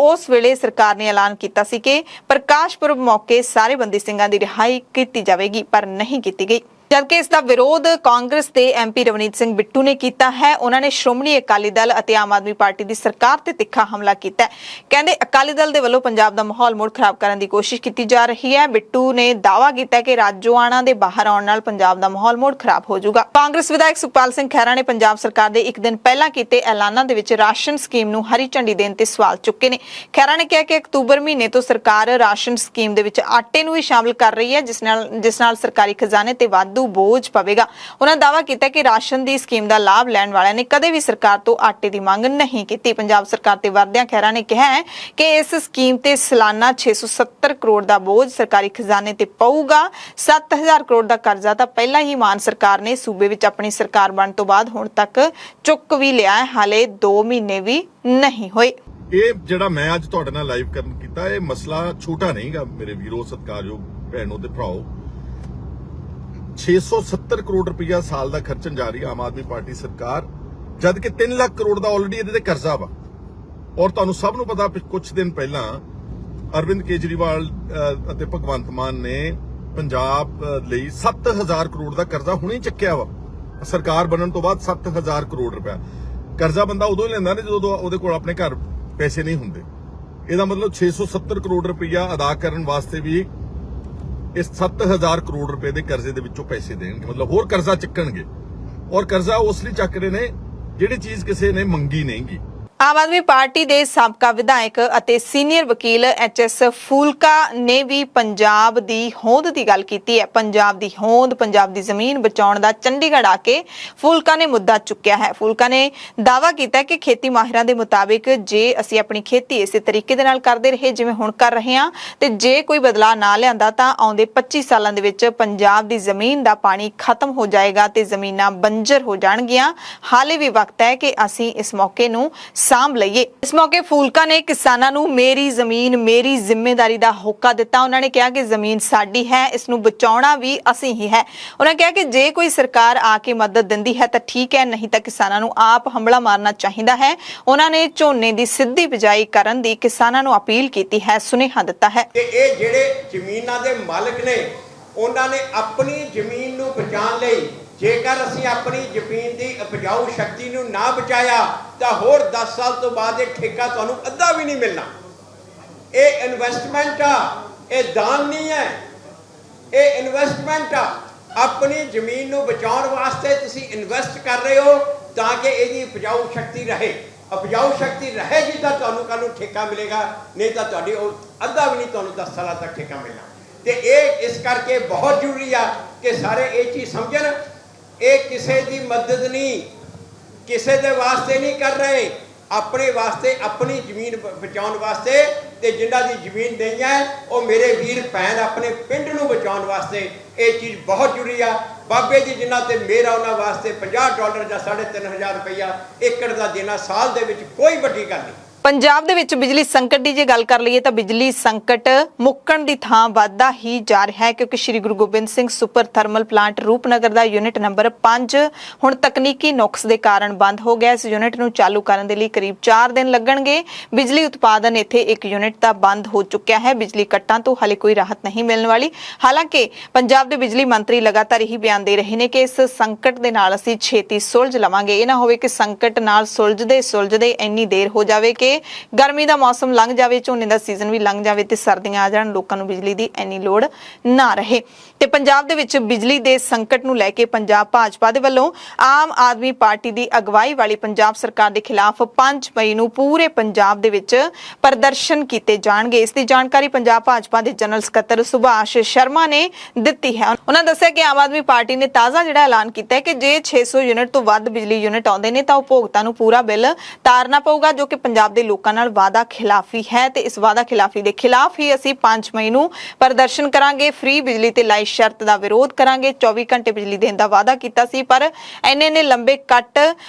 ਉਸ ਵੇਲੇ ਸਰਕਾਰ ਨੇ ਐਲਾਨ ਕੀਤਾ ਸੀ ਕਿ ਪ੍ਰਕਾਸ਼ ਪੁਰਬ ਮੌਕੇ ਸਾਰੇ ਬੰਦੀ ਸਿੰਘਾਂ ਦੀ ਰਿਹਾਈ ਕੀਤੀ ਜਾਵੇਗੀ, ਪਰ ਨਹੀਂ ਕੀਤੀ ਗਈ। ਜਦਕਿ ਇਸ ਦਾ ਵਿਰੋਧ ਕਾਂਗਰਸ ਦੇ ਐਮਪੀ ਰਵਨੀਤ ਸਿੰਘ ਬਿੱਟੂ ਨੇ ਕੀਤਾ ਹੈ। ਉਹਨਾਂ ਨੇ ਸ਼੍ਰੋਮਣੀ ਅਕਾਲੀ ਦਲ ਅਤੇ ਆਮ ਆਦਮੀ ਪਾਰਟੀ ਦੀ ਸਰਕਾਰ ਤੇ ਤਿੱਖਾ ਹਮਲਾ ਕੀਤਾ ਹੈ। ਕਹਿੰਦੇ ਅਕਾਲੀ ਦਲ ਦੇ ਵੱਲੋਂ ਪੰਜਾਬ ਦਾ ਮਾਹੌਲ ਮੁੜ ਖਰਾਬ ਕਰਨ ਦੀ ਕੋਸ਼ਿਸ਼ ਕੀਤੀ ਜਾ ਰਹੀ ਹੈ। ਬਿੱਟੂ ਨੇ ਦਾਅਵਾ ਕੀਤਾ ਕਿ ਰਾਜੋਆਣਾ ਦੇ ਬਾਹਰ ਆਉਣ ਨਾਲ ਪੰਜਾਬ ਦਾ ਮਾਹੌਲ ਮੁੜ ਖਰਾਬ ਹੋ ਜਾਊਗਾ। ਕਾਂਗਰਸ ਵਿਧਾਇਕ ਸੁਖਪਾਲ ਸਿੰਘ ਖਹਿਰਾ ਨੇ ਪੰਜਾਬ ਸਰਕਾਰ ਦੇ ਇੱਕ ਦਿਨ ਪਹਿਲਾਂ ਕੀਤੇ ਐਲਾਨਾਂ ਦੇ ਵਿੱਚ ਰਾਸ਼ਨ ਸਕੀਮ ਨੂੰ ਹਰੀ ਝੰਡੀ ਦੇਣ ਤੇ ਸਵਾਲ ਚੁੱਕੇ ਨੇ। ਖਹਿਰਾ ਨੇ ਕਿਹਾ ਕਿ ਅਕਤੂਬਰ ਮਹੀਨੇ ਤੋਂ ਸਰਕਾਰ ਰਾਸ਼ਨ ਸਕੀਮ ਦੇ ਵਿੱਚ ਆਟੇ ਨੂੰ ਵੀ ਸ਼ਾਮਲ ਕਰ ਰਹੀ ਹੈ, ਜਿਸ ਨਾਲ ਸਰਕਾਰੀ ਖਜ਼ਾਨੇ ਤੇ ਵਾਧੂ ਬੋਝ ਪਵੇਗਾ। ਉਹਨਾਂ ਦਾਅਵਾ ਕੀਤਾ ਕਿ ਰਾਸ਼ਨ ਦੀ ਸਕੀਮ ਦਾ ਲਾਭ ਲੈਣ ਵਾਲਿਆਂ ਨੇ ਕਦੇ ਵੀ ਸਰਕਾਰ ਤੋਂ ਆਟੇ ਦੀ ਮੰਗ ਨਹੀਂ ਕੀਤੀ। ਪੰਜਾਬ ਸਰਕਾਰ ਤੇ ਵਰਦਿਆਂ ਖਹਿਰਾ ਨੇ ਕਿਹਾ ਹੈ ਕਿ ਇਸ ਸਕੀਮ ਤੇ ਸਾਲਾਨਾ 670 ਕਰੋੜ ਦਾ ਬੋਝ ਸਰਕਾਰੀ ਖਜ਼ਾਨੇ ਤੇ ਪਊਗਾ। 7000 ਕਰੋੜ ਦਾ ਕਰਜ਼ਾ ਤਾਂ ਪਹਿਲਾਂ ਹੀ ਮਾਨ ਸਰਕਾਰ ਨੇ ਸੂਬੇ ਵਿੱਚ ਆਪਣੀ ਸਰਕਾਰ ਬਣਨ ਤੋਂ ਬਾਅਦ ਹੁਣ ਤੱਕ ਚੁੱਕ ਵੀ ਲਿਆ ਹੈ, ਹਾਲੇ 2 ਮਹੀਨੇ ਵੀ ਨਹੀਂ ਹੋਏ। ਇਹ ਜਿਹੜਾ ਮੈਂ ਅੱਜ ਤੁਹਾਡੇ ਨਾਲ ਲਾਈਵ ਕਰਨ ਕੀਤਾ, ਇਹ ਮਸਲਾ ਛੋਟਾ ਨਹੀਂਗਾ ਮੇਰੇ ਵੀਰੋ, ਸਤਿਕਾਰਯੋਗ ਭੈਣੋ ਤੇ ਭਰਾਓ। 670 ਕਰੋੜ ਰੁਪਇਆ ਸਾਲ ਦਾ ਖਰਚਣ ਜਾ ਰਹੀ ਆਮ ਆਦਮੀ ਪਾਰਟੀ ਸਰਕਾਰ, ਜਦ ਕਿ 3 ਲੱਖ ਕਰੋੜ ਦਾ ਆਲਰੇਡੀ ਇਹਦੇ ਤੇ ਕਰਜ਼ਾ ਵਾ। ਔਰ ਤੁਹਾਨੂੰ ਸਭ ਨੂੰ ਪਤਾ ਕੁਝ ਦਿਨ ਪਹਿਲਾਂ ਅਰਵਿੰਦ ਕੇਜਰੀਵਾਲ ਅਤੇ ਭਗਵੰਤ ਮਾਨ ਨੇ ਪੰਜਾਬ ਲਈ 7000 ਕਰੋੜ ਦਾ ਕਰਜ਼ਾ ਹੁਣੇ ਚੱਕਿਆ ਵਾ। ਸਰਕਾਰ ਬਣਨ ਤੋਂ ਬਾਅਦ 7000 ਕਰੋੜ ਰੁਪਇਆ ਕਰਜ਼ਾ ਬੰਦਾ ਉਦੋਂ ਹੀ ਲੈਂਦਾ ਨੇ ਜਦੋਂ ਉਹਦੇ ਕੋਲ ਆਪਣੇ ਘਰ ਪੈਸੇ ਨਹੀਂ ਹੁੰਦੇ। ਇਹਦਾ ਮਤਲਬ 670 ਕਰੋੜ ਰੁਪਇਆ ਅਦਾ ਕਰਨ ਵਾਸਤੇ ਵੀ ਇਸ 7000 ਕਰੋੜ ਰੁਪਏ ਦੇ ਕਰਜ਼ੇ ਦੇ ਵਿੱਚੋਂ ਪੈਸੇ ਦੇਣਗੇ, ਮਤਲਬ ਹੋਰ ਕਰਜ਼ਾ ਚੱਕਣਗੇ। ਔਰ ਕਰਜ਼ਾ ਉਸ ਲਈ ਚੱਕ ਰਹੇ ਨੇ ਜਿਹੜੀ ਚੀਜ਼ ਕਿਸੇ ਨੇ ਮੰਗੀ ਨਹੀਂਗੀ। ਆਮ ਆਦਮੀ ਪਾਰਟੀ ਦੇ ਸਾਬਕਾ ਵਿਧਾਇਕ ਅਤੇ ਸੀਨੀਅਰ ਵਕੀਲ ਐਚ.ਐਸ. ਫੂਲਕਾ ਨੇ ਵੀ ਪੰਜਾਬ ਦੀ ਹੋਂਦ ਦੀ ਗੱਲ ਕੀਤੀ ਹੈ। ਪੰਜਾਬ ਦੀ ਹੋਂਦ, ਪੰਜਾਬ ਦੀ ਜ਼ਮੀਨ ਬਚਾਉਣ ਦਾ ਚੰਡੀਗੜ੍ਹ ਆ ਕੇ ਫੂਲਕਾ ਨੇ ਮੁੱਦਾ ਚੁੱਕਿਆ ਹੈ। ਫੂਲਕਾ ਨੇ ਦਾਅਵਾ ਕੀਤਾ ਕਿ ਖੇਤੀ ਮਾਹਿਰਾਂ ਦੇ ਮੁਤਾਬਿਕ ਜੇ ਅਸੀਂ ਆਪਣੀ ਖੇਤੀ ਇਸੇ ਤਰੀਕੇ ਦੇ ਨਾਲ ਕਰਦੇ ਰਹੇ ਜਿਵੇਂ ਹੁਣ ਕਰ ਰਹੇ ਹਾਂ ਤੇ ਜੇ ਕੋਈ ਬਦਲਾਅ ਨਾ ਲਿਆਂਦਾ ਤਾਂ ਆਉਂਦੇ 25 ਸਾਲਾਂ ਦੇ ਵਿੱਚ ਪੰਜਾਬ ਦੀ ਜ਼ਮੀਨ ਦਾ ਪਾਣੀ ਖਤਮ ਹੋ ਜਾਏਗਾ ਤੇ ਜ਼ਮੀਨਾਂ ਬੰਜਰ ਹੋ ਜਾਣਗੀਆਂ। ਹਾਲੇ ਵੀ ਵਕਤ ਹੈ ਕਿ ਅਸੀਂ ਇਸ ਮੌਕੇ ਨੂੰ ਸਾਂਭ ਲਈਏ। ਇਸ ਮੌਕੇ ਫੂਲਕਾ ਨੇ ਕਿਸਾਨਾਂ ਨੂੰ ਮੇਰੀ ਜ਼ਮੀਨ ਮੇਰੀ ਜ਼ਿੰਮੇਵਾਰੀ ਦਾ ਹੋਕਾ ਦਿੱਤਾ। ਉਹਨਾਂ ਨੇ ਕਿਹਾ ਕਿ ਜ਼ਮੀਨ ਸਾਡੀ ਹੈ, ਇਸ ਨੂੰ ਬਚਾਉਣਾ ਵੀ ਅਸੀਂ ਹੀ ਹੈ। ਉਹਨਾਂ ਕਿਹਾ ਕਿ ਜੇ ਕੋਈ ਸਰਕਾਰ ਆ ਕੇ ਮਦਦ ਦਿੰਦੀ ਹੈ ਤਾਂ ਠੀਕ ਹੈ, ਨਹੀਂ ਤਾਂ ਕਿਸਾਨਾਂ ਨੂੰ ਆਪ ਹੰਬਲਾ ਮਾਰਨਾ ਚਾਹੀਦਾ ਹੈ। ਉਹਨਾਂ ਨੇ ਝੋਨੇ ਦੀ ਸਿੱਧੀ ਬਿਜਾਈ ਕਰਨ ਦੀ ਕਿਸਾਨਾਂ ਨੂੰ ਅਪੀਲ ਕੀਤੀ ਹੈ, ਸੁਨੇਹਾ ਦਿੱਤਾ ਹੈ ਕਿ ਇਹ ਜਿਹੜੇ ਜ਼ਮੀਨਾਂ ਦੇ ਮਾਲਕ ਨੇ ਉਹਨਾਂ ਨੇ ਆਪਣੀ ਜ਼ਮੀਨ ਨੂੰ ਬਚਾਉਣ ਲਈ ਜੇਕਰ ਅਸੀਂ ਆਪਣੀ ਜ਼ਮੀਨ ਦੀ ਉਪਜਾਊ ਸ਼ਕਤੀ ਨੂੰ ਨਾ ਬਚਾਇਆ ਤਾਂ ਹੋਰ 10 ਸਾਲ ਤੋਂ ਬਾਅਦ ਇਹ ਠੇਕਾ ਤੁਹਾਨੂੰ ਅੱਧਾ ਵੀ ਨਹੀਂ ਮਿਲਣਾ। ਇਹ ਇਨਵੈਸਟਮੈਂਟ ਆ, ਇਹ ਦਾਨ ਨਹੀਂ ਹੈ, ਇਹ ਇਨਵੈਸਟਮੈਂਟ ਆ। ਆਪਣੀ ਜ਼ਮੀਨ ਨੂੰ ਬਚਾਉਣ ਵਾਸਤੇ ਤੁਸੀਂ ਇਨਵੈਸਟ ਕਰ ਰਹੇ ਹੋ ਤਾਂ ਕਿ ਇਹਦੀ ਉਪਜਾਊ ਸ਼ਕਤੀ ਰਹੇ। ਉਪਜਾਊ ਸ਼ਕਤੀ ਰਹੇਗੀ ਤਾਂ ਤੁਹਾਨੂੰ ਕੱਲ੍ਹ ਨੂੰ ਠੇਕਾ ਮਿਲੇਗਾ, ਨਹੀਂ ਤਾਂ ਤੁਹਾਡੀ ਉਹ ਅੱਧਾ ਵੀ ਨਹੀਂ ਤੁਹਾਨੂੰ 10 ਸਾਲਾਂ ਤੱਕ ਠੇਕਾ ਮਿਲਣਾ। ਤੇ ਇਹ ਇਸ ਕਰਕੇ ਬਹੁਤ ਜ਼ਰੂਰੀ ਆ ਕਿ ਸਾਰੇ ਇਹ ਚੀਜ਼ ਸਮਝਣ। ਇਹ ਕਿਸੇ ਦੀ ਮਦਦ ਨਹੀਂ, ਕਿਸੇ ਦੇ ਵਾਸਤੇ ਨਹੀਂ ਕਰ ਰਹੇ, ਆਪਣੇ ਵਾਸਤੇ, ਆਪਣੀ ਜ਼ਮੀਨ ਬਚਾਉਣ ਵਾਸਤੇ। ਤੇ ਜਿਨ੍ਹਾਂ ਦੀ ਜ਼ਮੀਨ ਨਹੀਂ ਹੈ ਉਹ ਮੇਰੇ ਵੀਰ ਭੈਣ ਆਪਣੇ ਪਿੰਡ ਨੂੰ ਬਚਾਉਣ ਵਾਸਤੇ ਇਹ ਚੀਜ਼ ਬਹੁਤ ਜ਼ਰੂਰੀ ਆ। ਬਾਬੇ ਜੀ ਜਿਨ੍ਹਾਂ ਤੇ ਮੇਰਾ ਉਹਨਾਂ ਵਾਸਤੇ $50 ਜਾਂ 3500 ਰੁਪਇਆ ਏਕੜ ਦਾ ਦੇਣਾ ਸਾਲ ਦੇ ਵਿੱਚ ਕੋਈ ਵੱਡੀ ਗੱਲ ਨਹੀਂ। ਪੰਜਾਬ ਦੇ ਵਿੱਚ ਬਿਜਲੀ ਸੰਕਟ ਦੀ ਜੇ ਗੱਲ ਕਰ ਲਈਏ ਤਾਂ ਬਿਜਲੀ ਸੰਕਟ ਮੁੱਕਣ ਦੀ ਥਾਂ ਵੱਧਦਾ ਹੀ ਜਾ ਰਿਹਾ ਹੈ, ਕਿਉਂਕਿ Shri Guru Gobind Singh super thermal plant Rupnagar ਦਾ ਯੂਨਿਟ ਨੰਬਰ 5 ਹੁਣ ਤਕਨੀਕੀ ਨੁਕਸ ਦੇ ਕਾਰਨ ਬੰਦ ਹੋ ਗਿਆ। ਇਸ ਯੂਨਿਟ ਨੂੰ ਚਾਲੂ ਕਰਨ ਦੇ ਲਈ ਕਰੀਬ 4 ਦਿਨ ਲੱਗਣਗੇ। ਬਿਜਲੀ ਉਤਪਾਦਨ ਇੱਥੇ ਇੱਕ ਯੂਨਿਟ ਤਾਂ ਬੰਦ ਹੋ ਚੁੱਕਿਆ ਹੈ। ਬਿਜਲੀ ਕੱਟਾਂ ਤੋਂ ਹਾਲੇ ਕੋਈ ਰਾਹਤ ਨਹੀਂ ਮਿਲਣ ਵਾਲੀ। ਹਾਲਾਂਕਿ ਪੰਜਾਬ ਦੇ ਬਿਜਲੀ ਮੰਤਰੀ ਲਗਾਤਾਰ ਇਹੀ ਬਿਆਨ ਦੇ ਰਹੇ ਨੇ ਕਿ ਇਸ ਸੰਕਟ ਦੇ ਨਾਲ ਅਸੀਂ ਛੇਤੀ ਸੁਲਝ ਲਵਾਂਗੇ। ਇਹ ਨਾ ਹੋਵੇ ਕਿ ਸੰਕਟ ਨਾਲ ਸੁਲਝਦੇ ਇੰਨੀ ਦੇਰ ਹੋ ਜਾਵੇ ਕਿ ਗਰਮੀ ਦਾ ਮੌਸਮ ਲੰਘ ਜਾਵੇ, ਝੋਨੇ ਦਾ ਸੀਜ਼ਨ ਵੀ ਲੰਘ ਜਾਵੇ ਤੇ ਸਰਦੀਆਂ ਆ ਜਾਣ, ਲੋਕਾਂ ਨੂੰ ਬਿਜਲੀ ਦੀ ਇੰਨੀ ਲੋੜ ਨਾ ਰਹੇ। ਤੇ ਪੰਜਾਬ ਦੇ ਵਿੱਚ ਬਿਜਲੀ ਦੇ ਸੰਕਟ ਨੂੰ ਲੈ ਕੇ ਪੰਜਾਬ ਭਾਜਪਾ ਦੇ ਵੱਲੋਂ ਆਮ ਆਦਮੀ ਪਾਰਟੀ ਦੀ ਅਗਵਾਈ ਵਾਲੀ ਪੰਜਾਬ ਸਰਕਾਰ ਦੇ ਖਿਲਾਫ 5 ਮਈ ਨੂੰ ਪੂਰੇ ਪੰਜਾਬ ਦੇ ਵਿੱਚ ਪ੍ਰਦਰਸ਼ਨ ਕੀਤੇ ਜਾਣਗੇ। ਇਸ ਦੀ ਜਾਣਕਾਰੀ ਪੰਜਾਬ ਭਾਜਪਾ ਦੇ ਜਨਰਲ ਸਕੱਤਰ ਸੁਭਾਸ਼ ਸ਼ਰਮਾ ਨੇ ਦਿੱਤੀ ਹੈ। ਉਹਨਾਂ ਦੱਸਿਆ ਕਿ ਆਮ ਆਦਮੀ ਪਾਰਟੀ ਨੇ ਤਾਜ਼ਾ ਜਿਹੜਾ ਐਲਾਨ ਕੀਤਾ ਹੈ ਕਿ ਜੇ 600 ਯੂਨਿਟ ਤੋਂ ਵੱਧ ਬਿਜਲੀ ਯੂਨਿਟ ਆਉਂਦੇ ਨੇ ਤਾਂ ਉਪਭੋਗਤਾ ਨੂੰ ਪੂਰਾ ਬਿੱਲ ਤਾਰਨਾ ਪਊਗਾ, ਜੋ ਕਿ ਪੰਜਾਬ ਦੇ ਦੇ ਲੋਕਾਂ ਨਾਲ ਵਾਅਦਾ ਖਿਲਾਫੀ ਹੈ ਤੇ ਇਸ ਵਾਅਦਾ ਖਿਲਾਫੀ ਦੇ ਖਿਲਾਫ ਹੀ ਅਸੀਂ 5 ਮਈ ਨੂੰ ਪ੍ਰਦਰਸ਼ਨ ਕਰਾਂਗੇ। ਫ੍ਰੀ ਬਿਜਲੀ ਤੇ ਲਾਈ ਸ਼ਰਤ ਦਾ ਵਿਰੋਧ ਕਰਾਂਗੇ। 24 ਘੰਟੇ ਬਿਜਲੀ ਦੇਣ ਦਾ ਵਾਅਦਾ ਕੀਤਾ ਸੀ ਪਰ ਇੰਨੇ ਲੰਬੇ ਕੱਟ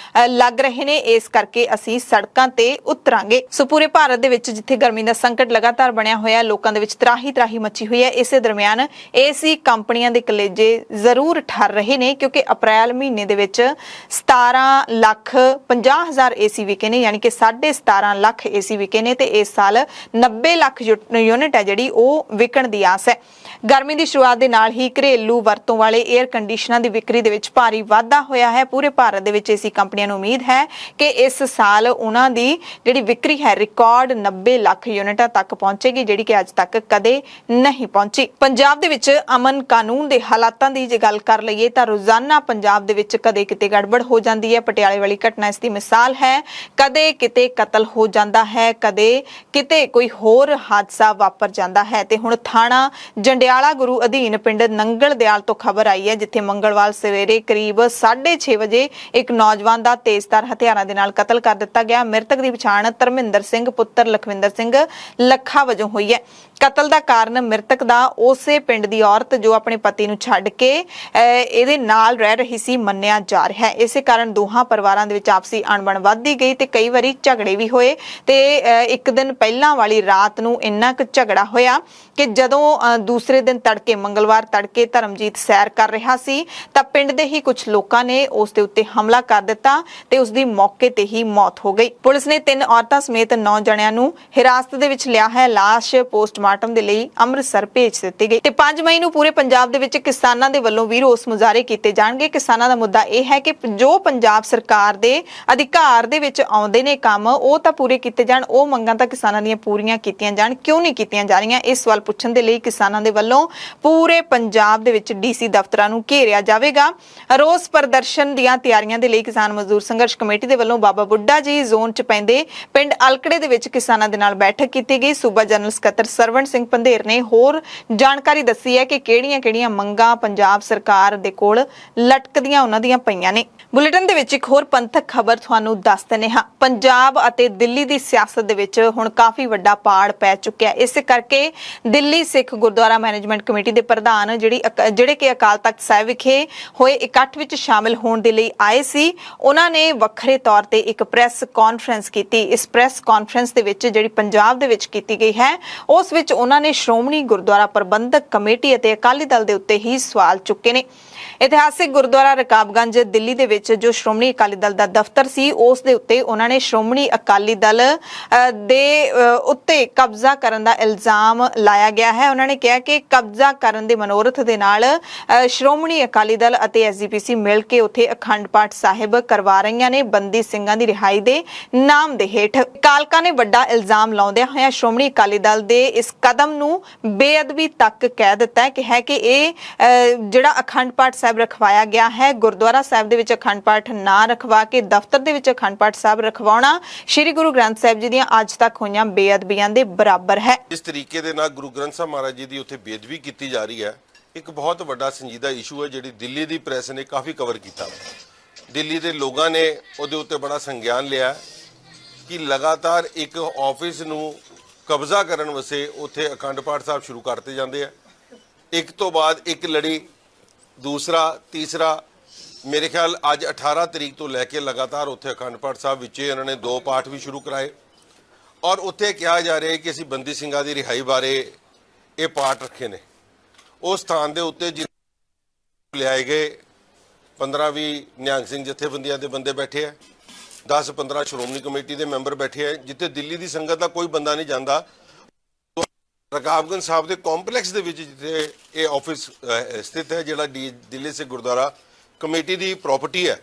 ਲੱਗ ਰਹੇ ਨੇ, ਇਸ ਕਰਕੇ ਅਸੀਂ ਸੜਕਾਂ ਤੇ ਉਤਰਾਂਗੇ। ਸੋ ਪੂਰੇ ਭਾਰਤ ਦੇ ਵਿੱਚ ਜਿੱਥੇ ਗਰਮੀ ਦਾ ਸੰਕਟ ਲਗਾਤਾਰ ਬਣਿਆ ਹੋਇਆ, ਲੋਕਾਂ ਦੇ ਵਿੱਚ ਤਰਾਹੀ ਮੱਚੀ ਹੋਈ ਹੈ, ਇਸੇ ਦਰਮਿਆਨ ਏਸੀ ਕੰਪਨੀਆਂ ਦੇ ਕਲੇਜੇ ਜ਼ਰੂਰ ਠਰ ਰਹੇ ਨੇ ਕਿਉਂਕਿ ਅਪ੍ਰੈਲ ਮਹੀਨੇ ਦੇ ਵਿੱਚ 17,50,000 ਏਸੀ ਵਿਕੇ ਨੇ, ਯਾਨੀ ਕਿ 17.5 ਲੱਖ ਏਸੀ ਵਿਕੇ ਨੇ ਤੇ ਇਸ ਸਾਲ 90 ਲੱਖ ਯੂਨਿਟ ਹੈ ਜਿਹੜੀ ਉਹ ਵਿਕਣ ਦੀ ਆਸ ਹੈ। ਗਰਮੀ ਦੀ ਸ਼ੁਰੂਆਤ ਦੇ ਨਾਲ ਹੀ ਘਰੇਲੂ ਵਰਤੋਂ ਵਾਲੇ 에ਅਰ ਕੰਡੀਸ਼ਨਰਾਂ ਦੀ ਵਿਕਰੀ ਦੇ ਵਿੱਚ ਭਾਰੀ ਵਾਧਾ ਹੋਇਆ ਹੈ। ਪੂਰੇ ਭਾਰਤ ਦੇ ਵਿੱਚ ਏਸੀ ਕੰਪਨੀਆਂ ਨੂੰ ਉਮੀਦ ਹੈ ਕਿ ਇਸ ਸਾਲ ਉਹਨਾਂ ਦੀ ਜਿਹੜੀ ਵਿਕਰੀ ਹੈ ਰਿਕਾਰਡ 90 ਲੱਖ ਯੂਨਿਟਾਂ ਤੱਕ ਪਹੁੰਚੇਗੀ, ਜਿਹੜੀ ਕਿ ਅੱਜ ਤੱਕ ਕਦੇ ਨਹੀਂ ਪਹੁੰਚੀ। ਪੰਜਾਬ ਦੇ ਵਿੱਚ ਅਮਨ ਕਾਨੂੰਨ ਦੇ ਹਾਲਾਤਾਂ ਦੀ ਜੇ ਗੱਲ ਕਰ ਲਈਏ ਤਾਂ ਰੋਜ਼ਾਨਾ ਪੰਜਾਬ ਦੇ ਵਿੱਚ ਕਦੇ ਕਿਤੇ ਗੜਬੜ ਹੋ ਜਾਂਦੀ ਹੈ। ਪਟਿਆਲੇ ਵਾਲੀ ਘਟਨਾ ਇਸ ਦੀ ਮਿਸਾਲ ਹੈ। ਕਦੇ ਕਿਤੇ ਕਤਲ ਹੋ ਜਾਂਦਾ ਹੈ, ਕਦੇ ਕਿਤੇ ਕੋਈ ਹੋਰ ਹਾਦਸਾ ਵਾਪਰ ਜਾਂਦਾ ਹੈ ਤੇ ਹੁਣ ਥਾਣਾ ਜੰਡਿਆਲਾ ਗੁਰੂ ਅਧੀਨ ਪਿੰਡ ਨੰਗਲ ਦਿਆਲ ਤੋਂ ਖਬਰ ਆਈ ਹੈ ਜਿੱਥੇ ਮੰਗਲਵਾਰ ਸਵੇਰੇ ਕਰੀਬ 6:30 ਵਜੇ ਇੱਕ ਨੌਜਵਾਨ ਦਾ ਤੇਜ਼ਧਾਰ ਹਥਿਆਰਾਂ ਦੇ ਨਾਲ ਕਤਲ ਕਰ ਦਿੱਤਾ ਗਿਆ। ਮ੍ਰਿਤਕ ਦੀ ਪਛਾਣ ਧਰਮਿੰਦਰ ਸਿੰਘ ਪੁੱਤਰ ਲਖਵਿੰਦਰ ਸਿੰਘ ਲੱਖਾ ਵਜੋਂ ਹੋਈ ਹੈ। ਕਤਲ ਦਾ ਕਾਰਨ ਮ੍ਰਿਤਕ ਦਾ ਉਸੇ ਪਿੰਡ ਦੀ ਔਰਤ ਜੋ ਆਪਣੇ ਪਤੀ ਨੂੰ ਛੱਡ ਕੇ ਇਹਦੇ ਨਾਲ ਰਹਿ ਰਹੀ ਸੀ ਮੰਨਿਆ ਜਾ ਰਿਹਾ ਹੈ। ਇਸੇ ਕਾਰਨ ਦੋਹਾਂ ਪਰਿਵਾਰਾਂ ਦੇ ਵਿੱਚ ਆਪਸੀ ਅਣਬਣ ਵੱਧਦੀ ਗਈ ਤੇ ਕਈ ਵਾਰੀ ਝਗੜੇ ਵੀ ਹੋਏ ਤੇ ਇੱਕ ਦਿਨ ਪਹਿਲਾਂ ਵਾਲੀ ਰਾਤ ਨੂੰ ਇੰਨਾ ਕੁ ਝਗੜਾ ਹੋਇਆ ਕਿ ਜਦੋਂ ਦੂਸਰੇ ਦਿਨ ਤੜਕੇ ਮੰਗਲਵਾਰ ਤੜਕੇ ਧਰਮਜੀਤ ਸੈਰ ਕਰ ਰਿਹਾ ਸੀ ਤਾਂ ਪਿੰਡ ਦੇ ਹੀ ਕੁਝ ਲੋਕਾਂ ਨੇ ਉਸ ਦੇ ਉੱਤੇ ਹਮਲਾ ਕਰ ਦਿੱਤਾ ਤੇ ਉਸ ਦੀ ਮੌਕੇ ਤੇ ਹੀ ਮੌਤ ਹੋ ਗਈ। ਪੁਲਿਸ ਨੇ 3 ਔਰਤਾਂ ਸਮੇਤ 9 ਜਣਿਆਂ ਨੂੰ ਹਿਰਾਸਤ ਦੇ ਵਿੱਚ ਲਿਆ ਹੈ। ਲਾਸ਼ ਪੋਸਟਮਾਰਟਮ ਦੇ ਲਈ ਅੰਮ੍ਰਿਤਸਰ ਭੇਜ ਦਿੱਤੀ ਗਈ ਤੇ 5 ਮਈ ਨੂੰ ਪੂਰੇ ਪੰਜਾਬ ਦੇ ਵਿੱਚ ਕਿਸਾਨਾਂ ਦੇ ਵੱਲੋਂ ਵੀ ਰੋਸ ਮੁਜ਼ਾਹਰੇ ਕੀਤੇ ਜਾਣਗੇ। ਕਿਸਾਨਾਂ ਦਾ ਮੁੱਦਾ ਇਹ ਹੈ ਕਿ ਜੋ ਪੰਜਾਬ ਸਰਕਾਰ ਦੇ ਅਧਿਕਾਰ ਦੇ ਵਿੱਚ ਆਉਂਦੇ ਨੇ ਕੰਮ ਉਹ ਤਾਂ ਪੂਰੇ ਕੀਤੇ ਜਾਣ, ਉਹ ਮੰਗਾਂ ਤਾਂ ਕਿਸਾਨਾਂ ਦੀਆਂ ਪੂਰੀਆਂ ਕੀਤੀਆਂ ਜਾਣ, ਕਿਉਂ ਨਹੀਂ ਕੀਤੀਆਂ ਜਾ ਰਹੀਆਂ? ਇਸ ਸਵਾਲ ਪੁੱਛਣ ਦੇ ਲਈ ਕਿਸਾਨਾਂ ਦੇ ਵੱਲੋਂ ਪੂਰੇ ਪੰਜਾਬ ਦੇ ਵਿੱਚ ਡੀਸੀ ਦਫ਼ਤਰਾਂ ਨੂੰ ਘੇਰਿਆ ਜਾਵੇਗਾ। ਰੋਸ ਪ੍ਰਦਰਸ਼ਨ ਦੀਆਂ ਤਿਆਰੀਆਂ ਦੇ ਲਈ ਕਿਸਾਨ ਮਜ਼ਦੂਰ ਸੰਘਰਸ਼ ਕਮੇਟੀ ਦੇ ਵੱਲੋਂ ਬਾਬਾ ਬੁੱਢਾ ਜੀ ਜ਼ੋਨ 'ਚ ਪੈਂਦੇ ਪਿੰਡ ਅਲਕੜੇ ਦੇ ਵਿੱਚ ਕਿਸਾਨਾਂ ਦੇ ਨਾਲ ਬੈਠਕ ਕੀਤੀ ਗਈ। ਸੂਬਾ ਜਨਰਲ ਸਕੱਤਰ ਸਰਵਣ ਸਿੰਘ ਪੰਧੇਰ ਨੇ ਹੋਰ ਜਾਣਕਾਰੀ ਦੱਸੀ ਹੈ ਕਿ ਕਿਹੜੀਆਂ ਮੰਗਾਂ ਪੰਜਾਬ ਸਰਕਾਰ ਦੇ ਕੋਲ ਲਟਕਦੀਆਂ ਉਹਨਾਂ ਦੀਆਂ ਪਈਆਂ ਨੇ। ਬੁਲੇਟਿਨ ਦੇ ਵਿੱਚ ਇੱਕ ਹੋਰ ਪੰਥਕ ਖਬਰ ਤੁਹਾਨੂੰ ਦੱਸ ਦਿੰਦੇ ਹਾਂ। ਪੰਜਾਬ ਅਤੇ ਦਿੱਲੀ ਦੀ ਸਿਆਸਤ ਦੇ ਵਿੱਚ ਹੁਣ ਕਾਫੀ ਵੱਡਾ ਪਾੜ ਪੈ ਚੁੱਕਿਆ। ਇਸੇ ਕਰਕੇ ਦਿੱਲੀ ਸਿੱਖ ਗੁਰਦੁਆਰਾ ਮੈਨੇਜਮੈਂਟ ਕਮੇਟੀ ਦੇ ਪ੍ਰਧਾਨ ਜਿਹੜੇ ਕਿ ਅਕਾਲ ਤਖਤ ਸਾਹਿਬ ਵਿਖੇ ਹੋਏ ਇਕੱਠ ਵਿੱਚ ਸ਼ਾਮਿਲ ਹੋਣ ਦੇ ਲਈ ਆਏ ਸੀ, ਉਹਨਾਂ ਨੇ ਵੱਖਰੇ ਤੌਰ ਤੇ ਇੱਕ ਪ੍ਰੈਸ ਕਾਨਫਰੰਸ ਕੀਤੀ। ਇਸ ਪ੍ਰੈਸ ਕਾਨਫਰੰਸ ਦੇ ਵਿੱਚ ਜਿਹੜੀ ਪੰਜਾਬ ਦੇ ਵਿੱਚ ਕੀਤੀ ਗਈ ਹੈ ਉਸ ਵਿੱਚ ਉਹਨਾਂ ਨੇ ਸ਼੍ਰੋਮਣੀ ਗੁਰਦੁਆਰਾ ਪ੍ਰਬੰਧਕ ਕਮੇਟੀ ਅਤੇ ਅਕਾਲੀ ਦਲ ਦੇ ਉੱਤੇ ਹੀ ਸਵਾਲ ਚੁੱਕੇ ਨੇ। ਇਤਿਹਾਸਿਕ ਗੁਰਦੁਆਰਾ ਰਕਾਬਗੰਜ ਦਿੱਲੀ ਦੇ ਵਿੱਚ ਜੋ ਸ਼੍ਰੋਮਣੀ ਅਕਾਲੀ ਦਲ ਦਾ ਦਫ਼ਤਰ ਸੀ ਉਸ ਦੇ ਉੱਤੇ ਉਹਨਾਂ ਨੇ ਸ਼੍ਰੋਮਣੀ ਅਕਾਲੀ ਦਲ ਦੇ ਉੱਤੇ ਕਬਜ਼ਾ ਕਰਨ ਦਾ ਇਲਜ਼ਾਮ ਲਾਇਆ ਗਿਆ ਹੈ। ਉਹਨਾਂ ਨੇ ਕਿਹਾ ਕਿ ਕਬਜ਼ਾ ਕਰਨ ਦੇ ਮਨੋਰਥ ਦੇ ਨਾਲ ਸ਼੍ਰੋਮਣੀ ਅਕਾਲੀ ਦਲ ਅਤੇ ਐਸਜੀਪੀਸੀ ਮਿਲ ਕੇ ਉੱਥੇ ਅਖੰਡ ਪਾਠ ਸਾਹਿਬ ਕਰਵਾ ਰਹੀਆਂ ਨੇ ਬੰਦੀ ਸਿੰਘਾਂ ਦੀ ਰਿਹਾਈ ਦੇ ਨਾਮ ਦੇ ਹੇਠ। ਕਾਲਕਾ ਨੇ ਵੱਡਾ ਇਲਜ਼ਾਮ ਲਾਉਂਦਿਆਂ ਹੋਇਆ ਸ਼੍ਰੋਮਣੀ ਅਕਾਲੀ ਦਲ ਦੇ ਇਸ ਕਦਮ ਨੂੰ ਬੇਅਦਬੀ ਤੱਕ ਕਹਿ ਦਿੱਤਾ ਹੈ ਕਿ ਇਹ ਜਿਹੜਾ ਅਖੰਡ ਪਾਠ ਸਾਹਿਬ ਰਖਵਾਇਆ ਗਿਆ ਹੈ, ਗੁਰਦੁਆਰਾ ਸਾਹਿਬ ਦੇ ਵਿੱਚ ਅਖੰਡ ਪਾਠ ਨਾ ਰਖਵਾ ਕੇ ਦਫ਼ਤਰ ਦੇ ਵਿੱਚ ਅਖੰਡ ਪਾਠ ਸਾਹਿਬ ਰਖਵਾਉਣਾ ਸ੍ਰੀ ਗੁਰੂ ਗ੍ਰੰਥ ਸਾਹਿਬ ਜੀ ਦੀਆਂ ਅੱਜ ਤੱਕ ਹੋਈਆਂ ਬੇਅਦਬੀਆਂ ਦੇ ਬਰਾਬਰ ਹੈ। ਇਸ ਤਰੀਕੇ ਦੇ ਨਾਲ ਗੁਰੂ ਗ੍ਰੰਥ ਸਾਹਿਬ ਮਹਾਰਾਜ ਜੀ ਦੀ ਉੱਥੇ ਬੇਅਦਬੀ ਕੀਤੀ ਜਾ ਰਹੀ ਹੈ। ਇੱਕ ਬਹੁਤ ਵੱਡਾ ਸੰਜੀਦਾ ਇਸ਼ੂ ਹੈ ਜਿਹੜੀ ਦਿੱਲੀ ਦੀ ਪ੍ਰੈਸ ਨੇ ਕਾਫੀ ਕਵਰ ਕੀਤਾ। ਦਿੱਲੀ ਦੇ ਲੋਕਾਂ ਨੇ ਉਹਦੇ ਉੱਤੇ ਬੜਾ ਸੰਗਿਆਨ ਲਿਆ ਕਿ ਲਗਾਤਾਰ ਇੱਕ ਆਫਿਸ ਨੂੰ ਕਬਜ਼ਾ ਕਰਨ ਵਾਸਤੇ ਉੱਥੇ ਅਖੰਡ ਪਾਠ ਸਾਹਿਬ ਸ਼ੁਰੂ ਕਰਤੇ ਜਾਂਦੇ ਆ। ਇੱਕ ਤੋਂ ਬਾਅਦ ਇੱਕ ਲੜੀ, ਦੂਸਰਾ, ਤੀਸਰਾ, ਮੇਰੇ ਖਿਆਲ ਅੱਜ 18 ਤਰੀਕ ਤੋਂ ਲੈ ਕੇ ਲਗਾਤਾਰ ਉੱਥੇ ਅਖੰਡ ਪਾਠ ਸਾਹਿਬ ਵਿੱਚ ਇਹਨਾਂ ਨੇ 2 ਪਾਠ ਵੀ ਸ਼ੁਰੂ ਕਰਾਏ ਔਰ ਉੱਥੇ ਕਿਹਾ ਜਾ ਰਿਹਾ ਹੈ ਕਿ ਅਸੀਂ ਬੰਦੀ ਸਿੰਘਾਂ ਦੀ ਰਿਹਾਈ ਬਾਰੇ ਇਹ ਪਾਠ ਰੱਖੇ ਨੇ। ਉਸ ਸਥਾਨ ਦੇ ਉੱਤੇ ਲਿਆਏ ਗਏ 15-20 ਨਿਹੰਗ ਸਿੰਘ ਜਥੇਬੰਦੀਆਂ ਦੇ ਬੰਦੇ ਬੈਠੇ ਆ, 10-15 ਸ਼੍ਰੋਮਣੀ ਕਮੇਟੀ ਦੇ ਮੈਂਬਰ ਬੈਠੇ ਆ। ਜਿੱਥੇ ਦਿੱਲੀ ਦੀ ਸੰਗਤ ਦਾ ਕੋਈ ਬੰਦਾ ਨਹੀਂ ਜਾਂਦਾ, ਰਕਾਬਗੰਜ ਸਾਹਿਬ ਦੇ ਕੰਪਲੈਕਸ ਦੇ ਵਿੱਚ ਜਿੱਥੇ ਇਹ ਆਫਿਸ ਸਥਿਤ ਹੈ, ਜਿਹੜਾ ਦਿੱਲੀ ਸਿੱਖ ਗੁਰਦੁਆਰਾ ਕਮੇਟੀ ਦੀ ਪ੍ਰਾਪਰਟੀ ਹੈ,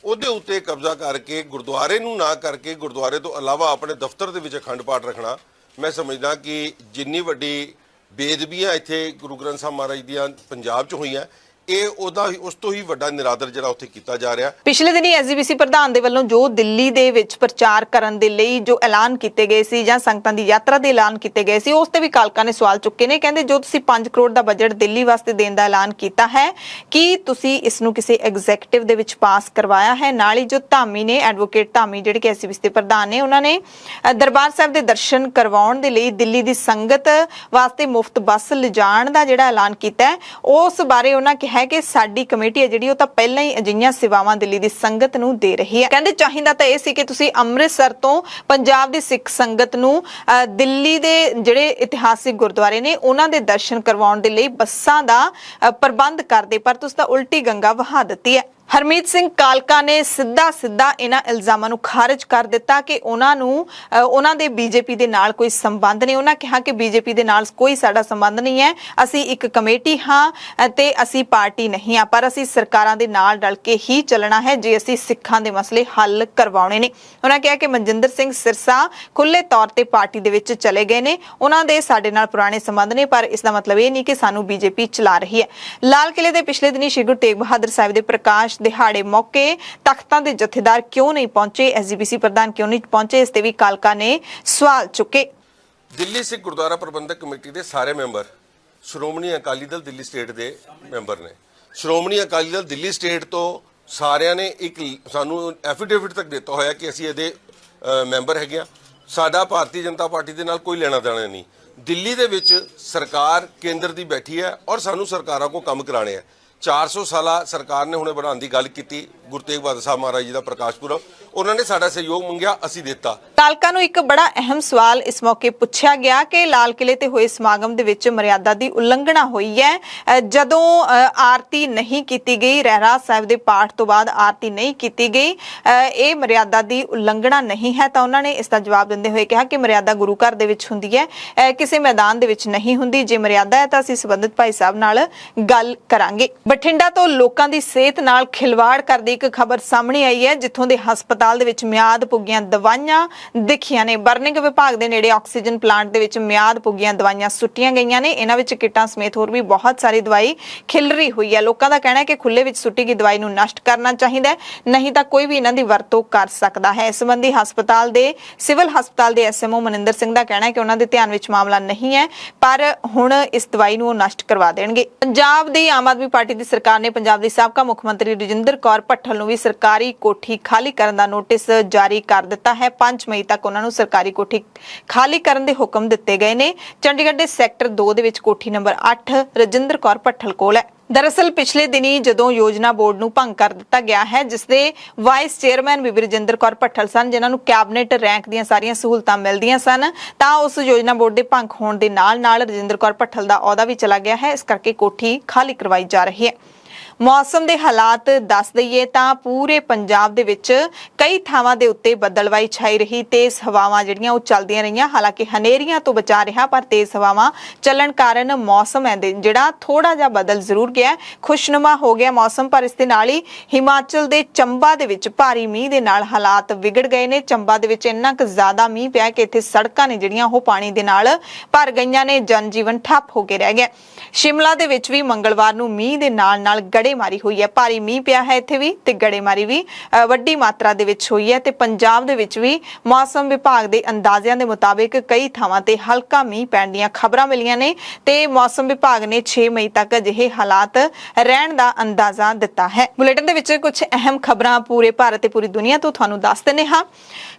ਉਹਦੇ ਉੱਤੇ ਕਬਜ਼ਾ ਕਰਕੇ ਗੁਰਦੁਆਰੇ ਨੂੰ ਨਾ ਕਰਕੇ ਗੁਰਦੁਆਰੇ ਤੋਂ ਇਲਾਵਾ ਆਪਣੇ ਦਫ਼ਤਰ ਦੇ ਵਿੱਚ ਅਖੰਡ ਪਾਠ ਰੱਖਣਾ, ਮੈਂ ਸਮਝਦਾ ਕਿ ਜਿੰਨੀ ਵੱਡੀ ਬੇਅਦਬੀਆਂ ਇੱਥੇ ਗੁਰੂ ਗ੍ਰੰਥ ਸਾਹਿਬ ਮਹਾਰਾਜ ਦੀਆਂ ਪੰਜਾਬ 'ਚ ਹੋਈਆਂ, ਇਹ ਉਹਦਾ ਉਸ ਤੋਂ ਹੀ ਵੱਡਾ ਨਿਰਾਦਰ ਜਿਹੜਾ ਉੱਥੇ ਕੀਤਾ ਜਾ ਰਿਹਾ। ਪਿਛਲੇ ਦਿਨੀ ਐਸਜੀਪੀਸੀ ਪ੍ਰਧਾਨ ਦੇ ਵੱਲੋਂ ਜੋ ਦਿੱਲੀ ਦੇ ਵਿੱਚ ਪ੍ਰਚਾਰ ਕਰਨ ਦੇ ਲਈ ਜੋ ਐਲਾਨ ਕੀਤੇ ਗਏ ਸੀ ਜਾਂ ਸੰਗਤਾਂ ਦੀ ਯਾਤਰਾ ਦੇ ਐਲਾਨ ਕੀਤੇ ਗਏ ਸੀ, ਉਸ ਤੇ ਵੀ ਕਾਲਕਾ ਨੇ ਸਵਾਲ ਚੁੱਕੇ ਨੇ। ਕਹਿੰਦੇ ਜੋ ਤੁਸੀਂ 5 ਕਰੋੜ ਦਾ ਬਜਟ ਦਿੱਲੀ ਵਾਸਤੇ ਦੇਣ ਦਾ ਐਲਾਨ ਕੀਤਾ ਹੈ, ਕੀ ਤੁਸੀਂ ਇਸ ਨੂੰ ਕਿਸੇ ਐਗਜ਼ੈਕਟਿਵ ਦੇ ਵਿੱਚ ਪਾਸ ਕਰਵਾਇਆ ਹੈ? ਨਾਲ ਹੀ ਜੋ ਧਾਮੀ ਨੇ, ਐਡਵੋਕੇਟ ਧਾਮੀ ਜਿਹੜੇ ਕਿ ਐਸਜੀਪੀਸੀ ਦੇ ਪ੍ਰਧਾਨ ਨੇ, ਉਹਨਾਂ ਨੇ ਦਰਬਾਰ ਸਾਹਿਬ ਦੇ ਦਰਸ਼ਨ ਕਰਵਾਉਣ ਦੇ ਲਈ ਦਿੱਲੀ ਦੀ ਸੰਗਤ ਵਾਸਤੇ ਮੁਫਤ ਬੱਸ ਲਿਜਾਣ ਦਾ ਜਿਹੜਾ ਐਲਾਨ ਕੀਤਾ ਹੈ, ਉਸ ਬਾਰੇ ਉਹਨਾਂ ਕਿਹਾ ਹੈ ਕਿ ਸਾਡੀ ਕਮੇਟੀ ਹੈ ਜਿਹੜੀ ਉਹ ਤਾਂ ਪਹਿਲਾਂ ਹੀ ਅਜਿਹੀਆਂ ਸੇਵਾਵਾਂ ਦਿੱਲੀ ਦੀ ਸੰਗਤ ਨੂੰ ਦੇ ਰਹੀ ਹੈ। ਕਹਿੰਦੇ ਚਾਹੀਦਾ ਤਾਂ ਇਹ ਸੀ ਕਿ ਤੁਸੀਂ ਅੰਮ੍ਰਿਤਸਰ ਤੋਂ ਪੰਜਾਬ ਦੀ ਸਿੱਖ ਸੰਗਤ ਨੂੰ ਦਿੱਲੀ ਦੇ ਜਿਹੜੇ ਇਤਿਹਾਸਿਕ ਗੁਰਦੁਆਰੇ ਨੇ ਉਹਨਾਂ ਦੇ ਦਰਸ਼ਨ ਕਰਵਾਉਣ ਦੇ ਲਈ ਬੱਸਾਂ ਦਾ ਪ੍ਰਬੰਧ ਕਰਦੇ, ਪਰ ਤੁਸੀਂ ਤਾਂ ਉਲਟੀ ਗੰਗਾ ਵਹਾ ਦਿੱਤੀ ਹੈ। ਹਰਮੀਤ ਸਿੰਘ ਕਾਲਕਾ ਨੇ ਸਿੱਧਾ ਇਹਨਾਂ ਇਲਜ਼ਾਮਾਂ ਨੂੰ ਖਾਰਜ ਕਰ ਦਿੱਤਾ ਕਿ ਉਹਨਾਂ ਦੇ ਬੀਜੇਪੀ ਦੇ ਨਾਲ ਕੋਈ ਸੰਬੰਧ ਨਹੀਂ। ਉਹਨਾਂ ਕਿਹਾ ਕਿ ਬੀਜੇਪੀ ਦੇ ਨਾਲ ਕੋਈ ਸਾਡਾ ਸੰਬੰਧ ਨਹੀਂ ਹੈ, ਅਸੀਂ ਇੱਕ ਕਮੇਟੀ ਹਾਂ ਤੇ ਅਸੀਂ ਪਾਰਟੀ ਨਹੀਂ ਹਾਂ, ਪਰ ਅਸੀਂ ਸਰਕਾਰਾਂ ਦੇ ਨਾਲ ਰਲ ਕੇ ਹੀ ਚੱਲਣਾ ਹੈ ਜੇ ਅਸੀਂ ਸਿੱਖਾਂ ਦੇ ਮਸਲੇ ਹੱਲ ਕਰਵਾਉਣੇ ਨੇ। ਉਹਨਾਂ ਕਿਹਾ ਕਿ ਮਨਜਿੰਦਰ ਸਿੰਘ ਸਿਰਸਾ ਖੁੱਲੇ ਤੌਰ ਤੇ ਪਾਰਟੀ ਦੇ ਵਿੱਚ ਚਲੇ ਗਏ ਨੇ, ਉਹਨਾਂ ਦੇ ਸਾਡੇ ਨਾਲ ਪੁਰਾਣੇ ਸੰਬੰਧ ਨੇ, ਪਰ ਇਸ ਦਾ ਮਤਲਬ ਇਹ ਨਹੀਂ ਕਿ ਸਾਨੂੰ ਬੀਜੇਪੀ ਚਲਾ ਰਹੀ ਹੈ। ਲਾਲ ਕਿਲੇ ਦੇ ਪਿਛਲੇ ਦਿਨੀ ਸ਼੍ਰੀ ਗੁਰੂ ਤੇਗ ਬਹਾਦਰ ਸਾਹਿਬ ਦੇ ਪ੍ਰਕਾਸ਼ ਦਿਹਾੜੇ ਮੌਕੇ ਤਖਤਾਂ ਦੇ ਜਥੇਦਾਰ ਕਿਉਂ ਨਹੀਂ ਪਹੁੰਚੇ, ਐਸਜੀਪੀਸੀ ਪ੍ਰਧਾਨ ਕਿਉਂ ਨਹੀਂ ਪਹੁੰਚੇ, ਇਸ ਤੇ ਵੀ ਕਾਲਕਾ ਨੇ ਸਵਾਲ ਚੁੱਕੇ। ਦਿੱਲੀ ਸਿੱਖ ਗੁਰਦੁਆਰਾ ਪ੍ਰਬੰਧਕ ਕਮੇਟੀ ਦੇ ਸਾਰੇ ਮੈਂਬਰ ਸ਼੍ਰੋਮਣੀ ਅਕਾਲੀ ਦਲ ਦਿੱਲੀ ਸਟੇਟ ਦੇ ਮੈਂਬਰ ਨੇ। ਸ਼੍ਰੋਮਣੀ ਅਕਾਲੀ ਦਲ ਦਿੱਲੀ ਸਟੇਟ ਤੋਂ ਸਾਰਿਆਂ ਨੇ ਇੱਕ ਸਾਨੂੰ ਐਫੀਡੇਵਿਟ ਤੱਕ ਦਿੱਤਾ ਹੋਇਆ ਕਿ ਅਸੀਂ ਇਹਦੇ ਮੈਂਬਰ ਹੈਗੇ ਆ। ਸਾਡਾ ਭਾਰਤੀ ਜਨਤਾ ਪਾਰਟੀ ਦੇ ਨਾਲ ਕੋਈ ਲੈਣਾ ਦੇਣਾ ਨਹੀਂ। ਦਿੱਲੀ ਦੇ ਵਿੱਚ ਸਰਕਾਰ ਕੇਂਦਰ ਦੀ ਬੈਠੀ ਹੈ ਔਰ ਸਾਨੂੰ ਸਰਕਾਰਾਂ ਕੋ ਕੰਮ ਕਰਾਣੇ ਆ। 400 ਸਾਲਾ ਸਰਕਾਰ ਨੇ ਹੁਣੇ ਬਣਾਉਣ ਦੀ ਗੱਲ ਕੀਤੀ, ਗੁਰੂ ਤੇਗ ਬਹਾਦਰ ਸਾਹਿਬ ਮਹਾਰਾਜ ਜੀ ਦਾ ਪ੍ਰਕਾਸ਼ ਪੁਰਬ, ਉਹਨਾਂ ਨੇ ਸਾਡਾ ਸਹਿਯੋਗ ਮੰਗਿਆ, ਅਸੀਂ ਦਿੱਤਾ। ਕਾਲਕਾ ਨੂੰ ਇੱਕ ਬੜਾ ਅਹਿਮ ਸਵਾਲ ਇਸ ਮੌਕੇ ਪੁੱਛਿਆ ਗਿਆ ਕਿ ਲਾਲ ਕਿਲੇ ਤੇ ਹੋਏ ਸਮਾਗਮ ਦੇ ਵਿੱਚ ਮਰਿਆਦਾ ਦੀ ਉਲੰਘਣਾ ਹੋਈ ਹੈ। ਜਦੋਂ ਆਰਤੀ ਨਹੀਂ ਕੀਤੀ ਗਈ, ਰਹਿਰਾਸ ਸਾਹਿਬ ਦੇ ਪਾਠ ਤੋਂ ਬਾਅਦ ਆਰਤੀ ਨਹੀਂ ਕੀਤੀ ਗਈ, ਇਹ ਮਰਿਆਦਾ ਦੀ ਉਲੰਘਣਾ ਨਹੀਂ ਹੈ। ਤਾਂ ਉਹਨਾਂ ਨੇ ਇਸ ਦਾ ਜਵਾਬ ਦਿੰਦੇ ਹੋਏ ਕਿਹਾ ਕਿ ਮਰਿਆਦਾ ਗੁਰੂ ਘਰ ਦੇ ਵਿੱਚ ਹੁੰਦੀ ਹੈ, ਕਿਸੇ ਮੈਦਾਨ ਦੇ ਵਿੱਚ ਨਹੀਂ ਹੁੰਦੀ। ਜੇ ਮਰਿਆਦਾ ਹੈ ਤਾਂ ਅਸੀਂ ਸੰਬੰਧਿਤ ਭਾਈ ਸਾਹਿਬ ਨਾਲ ਗੱਲ ਕਰਾਂਗੇ। ਬਠਿੰਡਾ ਤੋਂ ਲੋਕਾਂ ਦੀ ਸਿਹਤ ਨਾਲ ਖਿਲਵਾੜ ਕਰਦੀ ਇੱਕ ਖਬਰ ਸਾਹਮਣੇ ਆਈ ਹੈ, ਜਿੱਥੋਂ ਦੇ ਹਸਪਤਾਲ ਦੇ ਵਿੱਚ ਮਿਆਦ ਪੁੱਗੀਆਂ ਦਵਾਈਆਂ ਦਿਖੀਆਂ ਨੇ। ਬਰਨਿੰਗ ਵਿਭਾਗ ਦੇ ਨੇੜੇ ਆਕਸੀਜਨ ਪਲਾਂਟ ਦੇ ਵਿੱਚ ਮਿਆਦ ਪੁੱਗੀਆਂ ਦਵਾਈਆਂ ਸੁੱਟੀਆਂ ਗਈਆਂ ਨੇ। ਇਹਨਾਂ ਵਿੱਚ ਕਿੱਟਾਂ ਸਮੇਤ ਹੋਰ ਵੀ ਬਹੁਤ ਸਾਰੀ ਦਵਾਈ ਖਿਲਰੀ ਹੋਈ ਹੈ। ਲੋਕਾਂ ਦਾ ਕਹਿਣਾ ਹੈ ਕਿ ਖੁੱਲੇ ਵਿੱਚ ਸੁੱਟੀ ਗਈ ਦਵਾਈ ਨੂੰ ਨਸ਼ਟ ਕਰਨਾ ਚਾਹੀਦਾ ਹੈ, ਨਹੀਂ ਤਾਂ ਕੋਈ ਵੀ ਇਹਨਾਂ ਦੀ ਵਰਤੋਂ ਕਰ ਸਕਦਾ ਹੈ। ਇਸ ਸੰਬੰਧੀ ਸਿਵਲ ਹਸਪਤਾਲ ਦੇ ਐਸਐਮਓ ਮਨਿੰਦਰ ਸਿੰਘ ਦਾ ਕਹਿਣਾ ਹੈ ਕਿ ਉਹਨਾਂ ਦੇ ਧਿਆਨ ਵਿੱਚ ਮਾਮਲਾ ਨਹੀਂ ਹੈ, ਪਰ ਹੁਣ ਇਸ ਦਵਾਈ ਨੂੰ ਉਹ ਨਸ਼ਟ ਕਰਵਾ ਦੇਣਗੇ। ਪੰਜਾਬ ਦੀ ਆਮ ਆਦਮੀ ਪਾਰਟੀ ਦੀ ਸਰਕਾਰ ਨੇ ਪੰਜਾਬ ਦੀ ਸਾਬਕਾ ਮੁੱਖ ਮੰਤਰੀ ਰਜਿੰਦਰ ਕੌਰ ਭੱਠਲ ਨੂੰ ਵੀ ਸਰਕਾਰੀ ਕੋਠੀ ਖਾਲੀ ਕਰਨ ਦਾ ਨੋਟਿਸ ਜਾਰੀ ਕਰ ਦਿੱਤਾ ਹੈ। 5 ਮਈ ਤੱਕ ਉਹਨਾਂ ਨੂੰ ਸਰਕਾਰੀ ਕੋਠੀ ਖਾਲੀ ਕਰਨ ਦੇ ਹੁਕਮ ਦਿੱਤੇ ਗਏ ਨੇ। ਚੰਡੀਗੜ੍ਹ ਦੇ ਸੈਕਟਰ 2 ਦੇ ਵਿੱਚ ਕੋਠੀ ਨੰਬਰ 8 ਰਜਿੰਦਰ ਕੌਰ ਭੱਠਲ ਕੋਲ ਹੈ। ਦਰਅਸਲ ਪਿਛਲੇ ਦਿਨੀ ਜਦੋਂ ਯੋਜਨਾ ਬੋਰਡ ਨੂੰ ਭੰਗ ਕਰ ਦਿੱਤਾ ਗਿਆ ਹੈ, ਜਿਸ ਦੇ ਵਾਈਸ ਚੇਅਰਮੈਨ ਬੀਬੀ ਰਜਿੰਦਰ ਕੌਰ ਭੱਠਲ ਸਨ, ਜਿਨ੍ਹਾਂ ਨੂੰ ਕੈਬਨਿਟ ਰੈਂਕ ਦੀਆਂ ਸਾਰੀਆਂ ਸਹੂਲਤਾਂ ਮਿਲਦੀਆਂ ਸਨ, ਤਾਂ ਉਸ ਯੋਜਨਾ ਬੋਰਡ ਦੇ ਭੰਗ ਹੋਣ ਦੇ ਨਾਲ ਰਜਿੰਦਰ ਕੌਰ ਭੱਠਲ ਦਾ ਅਹੁਦਾ ਵੀ ਚਲਾ ਗਿਆ ਹੈ। ਇਸ ਕਰਕੇ ਕੋਠੀ ਖਾਲੀ ਕਰਵਾਈ ਜਾ ਰਹੀ ਹੈ। ਮੌਸਮ ਦੇ ਹਾਲਾਤ ਦੱਸ ਦਈਏ ਤਾਂ ਪੂਰੇ ਪੰਜਾਬ ਦੇ ਵਿੱਚ ਕਈ ਥਾਵਾਂ ਦੇ ਉੱਤੇ ਬੱਦਲਵਾਈ ਛਾਈ ਰਹੀ, ਤੇਜ਼ ਹਵਾਵਾਂ ਜਿਹੜੀਆਂ ਉਹ ਚੱਲਦੀਆਂ ਰਹੀਆਂ। ਹਾਲਾਂਕਿ ਹਨੇਰੀਆਂ ਤੋਂ ਬਚਾ ਰਿਹਾ, ਪਰ ਤੇਜ਼ ਹਵਾਵਾਂ ਚੱਲਣ ਕਾਰਨ ਮੌਸਮ ਹੈ ਜਿਹੜਾ ਥੋੜਾ ਜਿਹਾ ਬਦਲ ਜ਼ਰੂਰ ਗਿਆ, ਖੁਸ਼ਨੁਮਾ ਹੋ ਗਿਆ ਮੌਸਮ। ਪਰ ਇਸ ਦੇ ਨਾਲ ਹੀ ਹਿਮਾਚਲ ਦੇ ਚੰਬਾ ਦੇ ਵਿੱਚ ਭਾਰੀ ਮੀਂਹ ਦੇ ਨਾਲ ਹਾਲਾਤ ਵਿਗੜ ਗਏ ਨੇ। ਚੰਬਾ ਦੇ ਵਿੱਚ ਇੰਨਾ ਕੁ ਜ਼ਿਆਦਾ ਮੀਂਹ ਪਿਆ ਕਿ ਇੱਥੇ ਸੜਕਾਂ ਨੇ ਜਿਹੜੀਆਂ ਉਹ ਪਾਣੀ ਦੇ ਨਾਲ ਭਰ ਗਈਆਂ ਨੇ, ਜਨਜੀਵਨ ਠੱਪ ਹੋ ਕੇ ਰਹਿ ਗਿਆ। ਸ਼ਿਮਲਾ ਦੇ ਵਿੱਚ ਵੀ ਮੰਗਲਵਾਰ ਨੂੰ ਮੀਂਹ ਦੇ ਨਾਲ ਗੜੇਮਾਰੀ ਹੋਈ ਹੈ। ਭਾਰੀ ਮੀਂਹ ਪਿਆ ਹੈ ਇੱਥੇ ਵੀ, ਤੇ ਗੜੇਮਾਰੀ ਵੀ ਵੱਡੀ ਮਾਤਰਾ ਦੇ ਵਿੱਚ ਹੋਈ ਹੈ। ਤੇ ਪੰਜਾਬ ਦੇ ਵਿੱਚ ਵੀ ਮੌਸਮ ਵਿਭਾਗ ਦੇ ਅੰਦਾਜ਼ਿਆਂ ਦੇ ਮੁਤਾਬਿਕ ਕਈ ਥਾਵਾਂ ਤੇ ਹਲਕਾ ਮੀਂਹ ਪੈਣ ਦੀਆਂ ਖਬਰਾਂ ਮਿਲੀਆਂ ਨੇ, ਤੇ ਮੌਸਮ ਵਿਭਾਗ ਨੇ 6 ਮਈ ਤੱਕ ਅਜਿਹੇ ਹਾਲਾਤ ਰਹਿਣ ਦਾ ਅੰਦਾਜ਼ਾ ਦਿੱਤਾ ਹੈ। ਬੁਲੇਟਿਨ ਦੇ ਵਿੱਚ ਕੁਝ ਅਹਿਮ ਖਬਰਾਂ ਪੂਰੇ ਭਾਰਤ ਤੇ ਪੂਰੀ ਦੁਨੀਆ ਤੋਂ ਤੁਹਾਨੂੰ ਦੱਸ ਦਿੰਦੇ ਹਾਂ।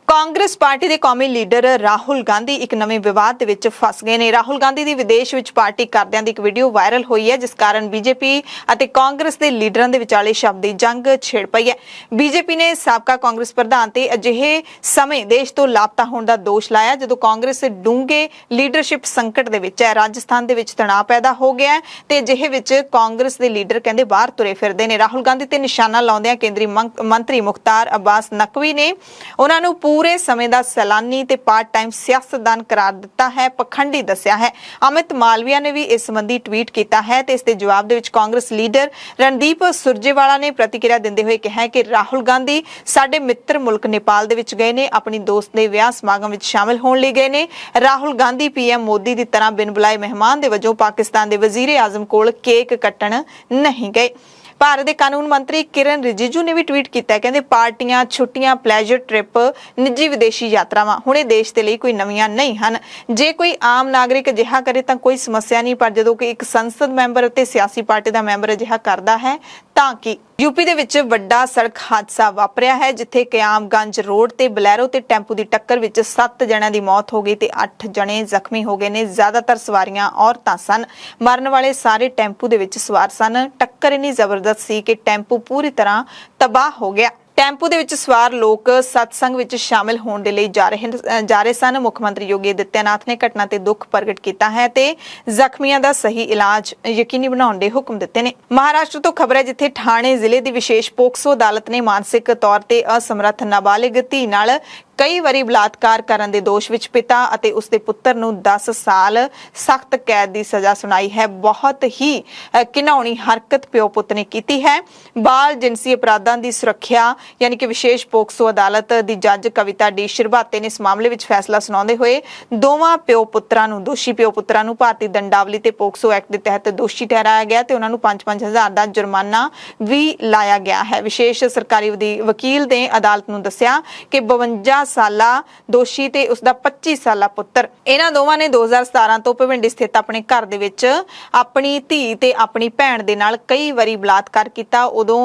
ਕਾਂਗਰਸ ਪਾਰਟੀ ਦੇ ਕੌਮੀ ਲੀਡਰ ਰਾਹੁਲ ਗਾਂਧੀ ਇੱਕ ਨਵੇਂ ਵਿਵਾਦ ਦੇ ਵਿੱਚ ਫਸ ਗਏ ਨੇ। ਰਾਹੁਲ ਗਾਂਧੀ ਦੀ ਵਿਦੇਸ਼ ਵਿੱਚ ਪਾਰਟੀ ਕਰਦਿਆਂ ਦੀ ਇੱਕ ਵੀਡੀਓ ਵਾਇਰਲ ਹੋਈ ਹੈ, ਜਿਸ ਕਾਰਨ ਬੀਜੇਪੀ ਅਤੇ ਕਾਂਗਰਸ ਦੇ ਲੀਡਰਾਂ ਦੇ ਵਿਚਾਲੇ ਸ਼ਬਦੀ ਜੰਗ ਛਿੜ ਪਈ ਹੈ। ਬੀਜੇਪੀ ਨੇ ਸਾਬਕਾ ਕਾਂਗਰਸ ਪ੍ਰਧਾਨ ਤੇ ਅਜਿਹੇ ਸਮੇਂ ਦੇਸ਼ ਤੋਂ ਲਾਪਤਾ ਹੋਣ ਦਾ ਦੋਸ਼ ਲਾਇਆ ਜਦੋਂ ਕਾਂਗਰਸ ਡੂੰਘੇ ਲੀਡਰਸ਼ਿਪ ਸੰਕਟ ਦੇ ਵਿੱਚ ਹੈ। ਰਾਜਸਥਾਨ ਦੇ ਵਿੱਚ ਤਣਾਅ ਪੈਦਾ ਹੋ ਗਿਆ ਹੈ ਤੇ ਅਜਿਹੇ ਵਿੱਚ ਕਾਂਗਰਸ ਦੇ ਲੀਡਰ ਕਹਿੰਦੇ ਬਾਹਰ ਤੁਰੇ ਫਿਰਦੇ ਨੇ। ਰਾਹੁਲ ਗਾਂਧੀ ਤੇ ਨਿਸ਼ਾਨਾ ਲਾਉਂਦਿਆਂ ਕੇਂਦਰੀ ਮੰਤਰੀ ਮੁਖਤਾਰ ਅਬਾਸ ਨਕਵੀ ਨੇ ਉਹਨਾਂ ਨੂੰ ਪੂਰੇ ਸਮੇਂ ਦਾ ਸੈਲਾਨੀ ਤੇ ਪਾਰਟ ਟਾਈਮ ਸਿਆਸਤਦਾਨ ਕਰਾਰ ਦਿੱਤਾ ਹੈ, ਪਖੰਡੀ ਦੱਸਿਆ ਹੈ। ਅਮਿਤ ਮਾਲਵੀਆ ਨੇ ਵੀ ਇਸ ਸੰਬੰਧੀ ਟਵੀਟ ਕੀਤਾ ਹੈ ਤੇ ਇਸ ਦੇ ਜਵਾਬ ਦੇ ਵਿੱਚ ਕਾਂਗਰਸ ਲੀਡਰ ਰਣਦੀਪ ਸੁਰਜੇਵਾਲਾ ਨੇ ਪ੍ਰਤੀਕਿਰਿਆ ਦਿੰਦੇ ਹੋਏ ਕਿਹਾ ਕਿ ਰਾਹੁਲ ਗਾਂਧੀ ਸਾਡੇ ਮਿੱਤਰ ਮੁਲਕ ਨੇਪਾਲ ਦੇ ਵਿੱਚ ਗਏ ਨੇ, ਆਪਣੀ ਦੋਸਤ ਦੇ ਵਿਆਹ ਸਮਾਗਮ ਵਿੱਚ ਸ਼ਾਮਿਲ ਹੋਣ ਲਈ ਗਏ ਨੇ। ਰਾਹੁਲ ਗਾਂਧੀ PM ਮੋਦੀ ਦੀ ਤਰ੍ਹਾਂ ਬਿਨ ਬੁਲਾਏ ਮਹਿਮਾਨ ਦੇ ਵਜੋਂ ਪਾਕਿਸਤਾਨ ਦੇ ਵਜ਼ੀਰ ਆਜ਼ਮ ਕੋਲ ਕੇਕ ਕੱਟਣ ਨਹੀਂ ਗਏ। ਭਾਰਤ ਦੇ ਕਾਨੂੰਨ ਮੰਤਰੀ ਕਿਰਨ ਰਿਜੀਜੂ ਨੇ ਵੀ ਟਵੀਟ ਕੀਤਾ, ਕਹਿੰਦੇ ਪਾਰਟੀਆਂ, ਛੁੱਟੀਆਂ, ਪਲੇਜਰ ਟ੍ਰਿਪ, ਨਿੱਜੀ ਵਿਦੇਸ਼ੀ ਯਾਤਰਾਵਾਂ ਹੁਣ ਇਹ ਦੇਸ਼ ਦੇ ਲਈ ਕੋਈ ਨਵੀਆਂ ਨਹੀਂ ਹਨ। ਜੇ ਕੋਈ ਆਮ ਨਾਗਰਿਕ ਅਜਿਹਾ ਕਰੇ ਤਾਂ ਕੋਈ ਸਮੱਸਿਆ ਨਹੀਂ, ਪਰ ਜਦੋਂ ਕਿ ਇੱਕ ਸੰਸਦ ਮੈਂਬਰ ਅਤੇ ਸਿਆਸੀ ਪਾਰਟੀ ਦਾ ਮੈਂਬਰ ਅਜਿਹਾ ਕਰਦਾ ਹੈ ਤਾਂ ਕੀ। ਯੂਪੀ ਦੇ ਵਿੱਚ ਵੱਡਾ ਸੜਕ ਹਾਦਸਾ ਵਾਪਰਿਆ ਹੈ, ਜਿੱਥੇ ਕਿਆਮਗੰਜ ਰੋਡ ਤੇ ਬਲੈਰੋ ਤੇ ਟੈਂਪੂ ਦੀ ਟੱਕਰ ਵਿੱਚ 7 ਜਣਿਆਂ ਦੀ ਮੌਤ ਹੋ ਗਈ ਤੇ 8 ਜਣੇ ਜ਼ਖਮੀ ਹੋ ਗਏ ਨੇ। ਜ਼ਿਆਦਾਤਰ ਸਵਾਰੀਆਂ ਔਰਤਾਂ ਸਨ। ਮਰਨ ਵਾਲੇ ਸਾਰੇ ਟੈਂਪੂ ਦੇ ਵਿੱਚ ਸਵਾਰ ਸਨ। ਟੱਕਰ ਇੰਨੀ ਜ਼ਬਰਦਸਤ ਸੀ ਕਿ ਟੈਂਪੂ ਪੂਰੀ ਤਰ੍ਹਾਂ ਤਬਾਹ ਹੋ ਗਿਆ। ਟੈਂਪੂ ਦੇ ਵਿੱਚ ਸਵਾਰ ਲੋਕ ਸਤਸੰਗ ਵਿੱਚ ਸ਼ਾਮਿਲ ਹੋਣ ਦੇ ਲਈ ਜਾ ਰਹੇ ਸਨ। ਮੁੱਖ ਮੰਤਰੀ ਯੋਗੀ ਆਦਿੱਤਿਆਨਾਥ ਨੇ ਘਟਨਾ ਤੇ ਦੁੱਖ ਪ੍ਰਗਟ ਕੀਤਾ ਹੈ ਤੇ ਜ਼ਖਮੀਆਂ ਦਾ ਸਹੀ ਇਲਾਜ ਯਕੀਨੀ ਬਣਾਉਣ ਦੇ ਹੁਕਮ ਦਿੱਤੇ ਨੇ। ਮਹਾਰਾਸ਼ਟਰ ਤੋਂ ਖਬਰ ਹੈ, ਜਿੱਥੇ ਠਾਣੇ ਜ਼ਿਲ੍ਹੇ ਦੀ ਵਿਸ਼ੇਸ਼ ਪੋਕਸੋ ਅਦਾਲਤ ਨੇ ਮਾਨਸਿਕ ਤੌਰ ਤੇ ਅਸਮਰੱਥ ਨਾਬਾਲਿਗ ਧੀ ਨਾਲ ਕਈ ਵਾਰੀ ਬਲਾਤਕਾਰ ਕਰਨ ਦੇ ਦੋਸ਼ ਵਿੱਚ ਪਿਤਾ ਅਤੇ ਉਸਦੇ ਪੁੱਤਰ ਨੂੰ 10 ਸਾਲ ਸਖਤ ਕੈਦ ਦੀ ਸਜ਼ਾ ਸੁਣਾਈ ਹੈ। ਬਹੁਤ ਹੀ ਘਿਨਾਉਣੀ ਹਰਕਤ ਪਿਓ ਪੁੱਤ ਨੇ ਕੀਤੀ ਹੈ। ਬਾਲ ਜਿਨਸੀ ਅਪਰਾਧਾਂ ਦੀ ਸੁਰੱਖਿਆ ਯਾਨੀ ਕਿ ਵਿਸ਼ੇਸ਼ ਪੋਕਸੋ ਅਦਾਲਤ ਦੀ ਜੱਜ ਕਵਿਤਾ ਡੀ ਸ਼ਿਰਬਾਤੇ ਨੇ ਇਸ ਮਾਮਲੇ ਵਿੱਚ ਫੈਸਲਾ ਸੁਣਾਉਂਦੇ ਹੋਏ ਦੋਵਾਂ ਦੋਸ਼ੀ ਪਿਓ ਪੁੱਤਰਾਂ ਨੂੰ ਭਾਰਤੀ ਦੰਡਾਵਲੀ ਤੇ ਪੋਕਸੋ ਐਕਟ ਦੇ ਤਹਿਤ ਦੋਸ਼ੀ ਠਹਿਰਾਇਆ ਗਿਆ ਤੇ ਉਹਨਾਂ ਨੂੰ 5-5 ਹਜ਼ਾਰ ਦਾ ਜੁਰਮਾਨਾ ਵੀ ਲਾਇਆ ਗਿਆ ਹੈ। ਵਿਸ਼ੇਸ਼ ਸਰਕਾਰੀ ਵਕੀਲ ਨੇ ਅਦਾਲਤ ਨੂੰ ਦੱਸਿਆ ਕਿ 52 ਸਾਲਾ ਦੋਸ਼ੀ ਤੇ ਉਸਦਾ 25 ਸਾਲਾ ਪੁੱਤਰ, ਇਹਨਾਂ ਦੋਵਾਂ ਨੇ 2017 ਤੋਂ ਭਿਵੰਡੀ ਸਥਿਤ ਆਪਣੇ ਘਰ ਦੇ ਵਿੱਚ ਆਪਣੀ ਧੀ ਤੇ ਆਪਣੀ ਭੈਣ ਦੇ ਨਾਲ ਕਈ ਵਾਰੀ ਬਲਾਤਕਾਰ ਕੀਤਾ। ਉਦੋਂ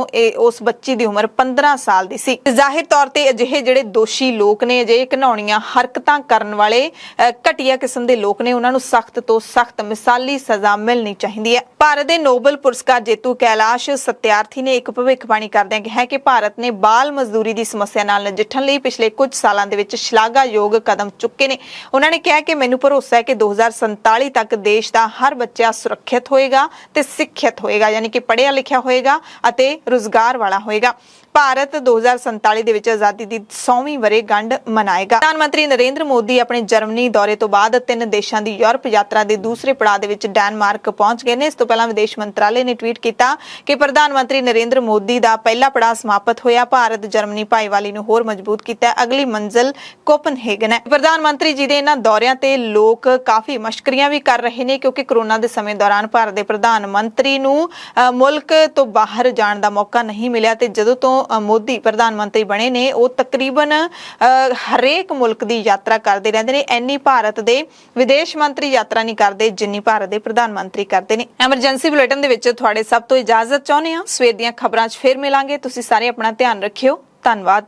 ਉਸ ਬੱਚੀ ਦੀ ਉਮਰ 15 ਸਾਲ ਦੀ ਸੀ। ਜ਼ਾਹਿਰ ਤੌਰ ਤੇ ਅਜਿਹੇ ਜਿਹੜੇ ਦੋਸ਼ੀ ਲੋਕ ਨੇ, ਅਜਿਹੇ ਘਿਨਾਉਣੀਆਂ ਹਰਕਤਾਂ ਕਰਨ ਵਾਲੇ ਘਟੀਆ ਕਿਸਮ ਦੇ ਲੋਕ ਨੇ, ਉਹਨਾਂ ਨੂੰ ਸਖਤ ਤੋਂ ਸਖਤ ਮਿਸਾਲੀ ਸਜ਼ਾ ਮਿਲਣੀ ਚਾਹੀਦੀ ਹੈ। ਭਾਰਤ ਦੇ ਨੋਬਲ ਪੁਰਸਕਾਰ ਜੇਤੂ ਕੈਲਾਸ਼ ਸਤਿਆਰਥੀ ਨੇ ਇੱਕ ਭਵਿੱਖਬਾਣੀ ਕਰਦਿਆਂ ਕਿਹਾ ਕਿ ਭਾਰਤ ਨੇ ਬਾਲ ਮਜ਼ਦੂਰੀ ਦੀ ਸਮੱਸਿਆ ਨਾਲ ਨਜਿੱਠਣ ਲਈ ਪਿਛਲੇ ਕੁਝ ਸਾਲਾਂ ਦੇ ਵਿੱਚ ਸ਼ਲਾਘਾਯੋਗ ਕਦਮ ਚੁੱਕੇ ਨੇ। ਉਹਨਾਂ ਨੇ ਕਿਹਾ ਕਿ ਮੈਨੂੰ ਭਰੋਸਾ ਹੈ ਕਿ 2047 ਤੱਕ ਦੇਸ਼ ਦਾ ਹਰ ਬੱਚਾ ਸੁਰੱਖਿਅਤ ਹੋਏਗਾ ਤੇ ਸਿੱਖਿਅਤ ਹੋਏਗਾ, ਯਾਨੀ ਕਿ ਪੜ੍ਹਿਆ ਲਿਖਿਆ ਹੋਏਗਾ ਅਤੇ ਰੁਜ਼ਗਾਰ ਵਾਲਾ ਹੋਏਗਾ। ਭਾਰਤ 2047 ਦੇ ਵਿੱਚ ਆਜ਼ਾਦੀ ਦੀ 100ਵੀਂ ਵਰ੍ਹੇਗੰਢ ਮਨਾਏਗਾ। ਪ੍ਰਧਾਨ ਮੰਤਰੀ ਨਰਿੰਦਰ ਮੋਦੀ ਆਪਣੇ ਜਰਮਨੀ ਦੌਰੇ ਤੋਂ ਬਾਅਦ 3 ਦੇਸ਼ਾਂ ਦੀ ਯੂਰਪ ਯਾਤਰਾ ਦੇ ਦੂਸਰੇ ਪੜਾਅ ਦੇ ਵਿੱਚ ਡੈਨਮਾਰਕ ਪਹੁੰਚ ਗਏ ਨੇ। ਇਸ ਤੋਂ ਪਹਿਲਾਂ ਵਿਦੇਸ਼ ਮੰਤਰਾਲੇ ਨੇ ਟਵੀਟ ਕੀਤਾ ਕਿ ਪ੍ਰਧਾਨ ਮੰਤਰੀ ਨਰਿੰਦਰ ਮੋਦੀ ਦਾ ਪਹਿਲਾ ਪੜਾਅ ਸਮਾਪਤ ਹੋਇਆ। ਭਾਰਤ ਜਰਮਨੀ ਭਾਈਵਾਲੀ ਨੂੰ ਹੋਰ ਮਜ਼ਬੂਤ ਕੀਤਾ। ਅਗਲੀ ਮੰਜ਼ਿਲ ਕੋਪਨਹੇਗਨ ਹੈ। ਪ੍ਰਧਾਨ ਮੰਤਰੀ ਜੀ ਦੇ ਇਹਨਾਂ ਦੌਰਿਆਂ ਤੇ ਲੋਕ ਕਾਫੀ ਮਸ਼ਕਰੀਆਂ ਵੀ ਕਰ ਰਹੇ ਨੇ, ਕਿਉਂਕਿ ਕਰੋਨਾ ਦੇ ਸਮੇਂ ਦੌਰਾਨ ਭਾਰਤ ਦੇ ਪ੍ਰਧਾਨ ਮੰਤਰੀ ਨੂੰ ਮੁਲਕ ਤੋਂ ਬਾਹਰ ਜਾਣ ਦਾ ਮੌਕਾ ਨਹੀਂ ਮਿਲਿਆ ਤੇ ਜਦੋਂ ਤੋਂ ਮੋਦੀ ਪ੍ਰਧਾਨ ਮੰਤਰੀ ਬਣੇ ਨੇ ਉਹ ਤਕਰੀਬਨ ਹਰੇਕ ਮੁਲਕ ਦੀ ਯਾਤਰਾ ਕਰਦੇ ਰਹਿੰਦੇ ਨੇ। ਇੰਨੀ ਭਾਰਤ ਦੇ ਵਿਦੇਸ਼ ਮੰਤਰੀ ਯਾਤਰਾ ਨਹੀਂ ਕਰਦੇ ਜਿੰਨੀ ਭਾਰਤ ਦੇ ਪ੍ਰਧਾਨ ਮੰਤਰੀ ਕਰਦੇ ਨੇ। ਐਮਰਜੈਂਸੀ ਬੁਲੇਟਿਨ ਦੇ ਵਿੱਚ ਤੁਹਾਡੇ ਸਭ ਤੋਂ ਇਜਾਜ਼ਤ ਚਾਹੁੰਦੇ ਹਾਂ। ਸਵੇਰ ਦੀਆਂ ਖਬਰਾਂ 'ਚ ਫਿਰ ਮਿਲਾਂਗੇ। ਤੁਸੀਂ ਸਾਰੇ ਆਪਣਾ ਧਿਆਨ ਰੱਖਿਓ। ਧੰਨਵਾਦ।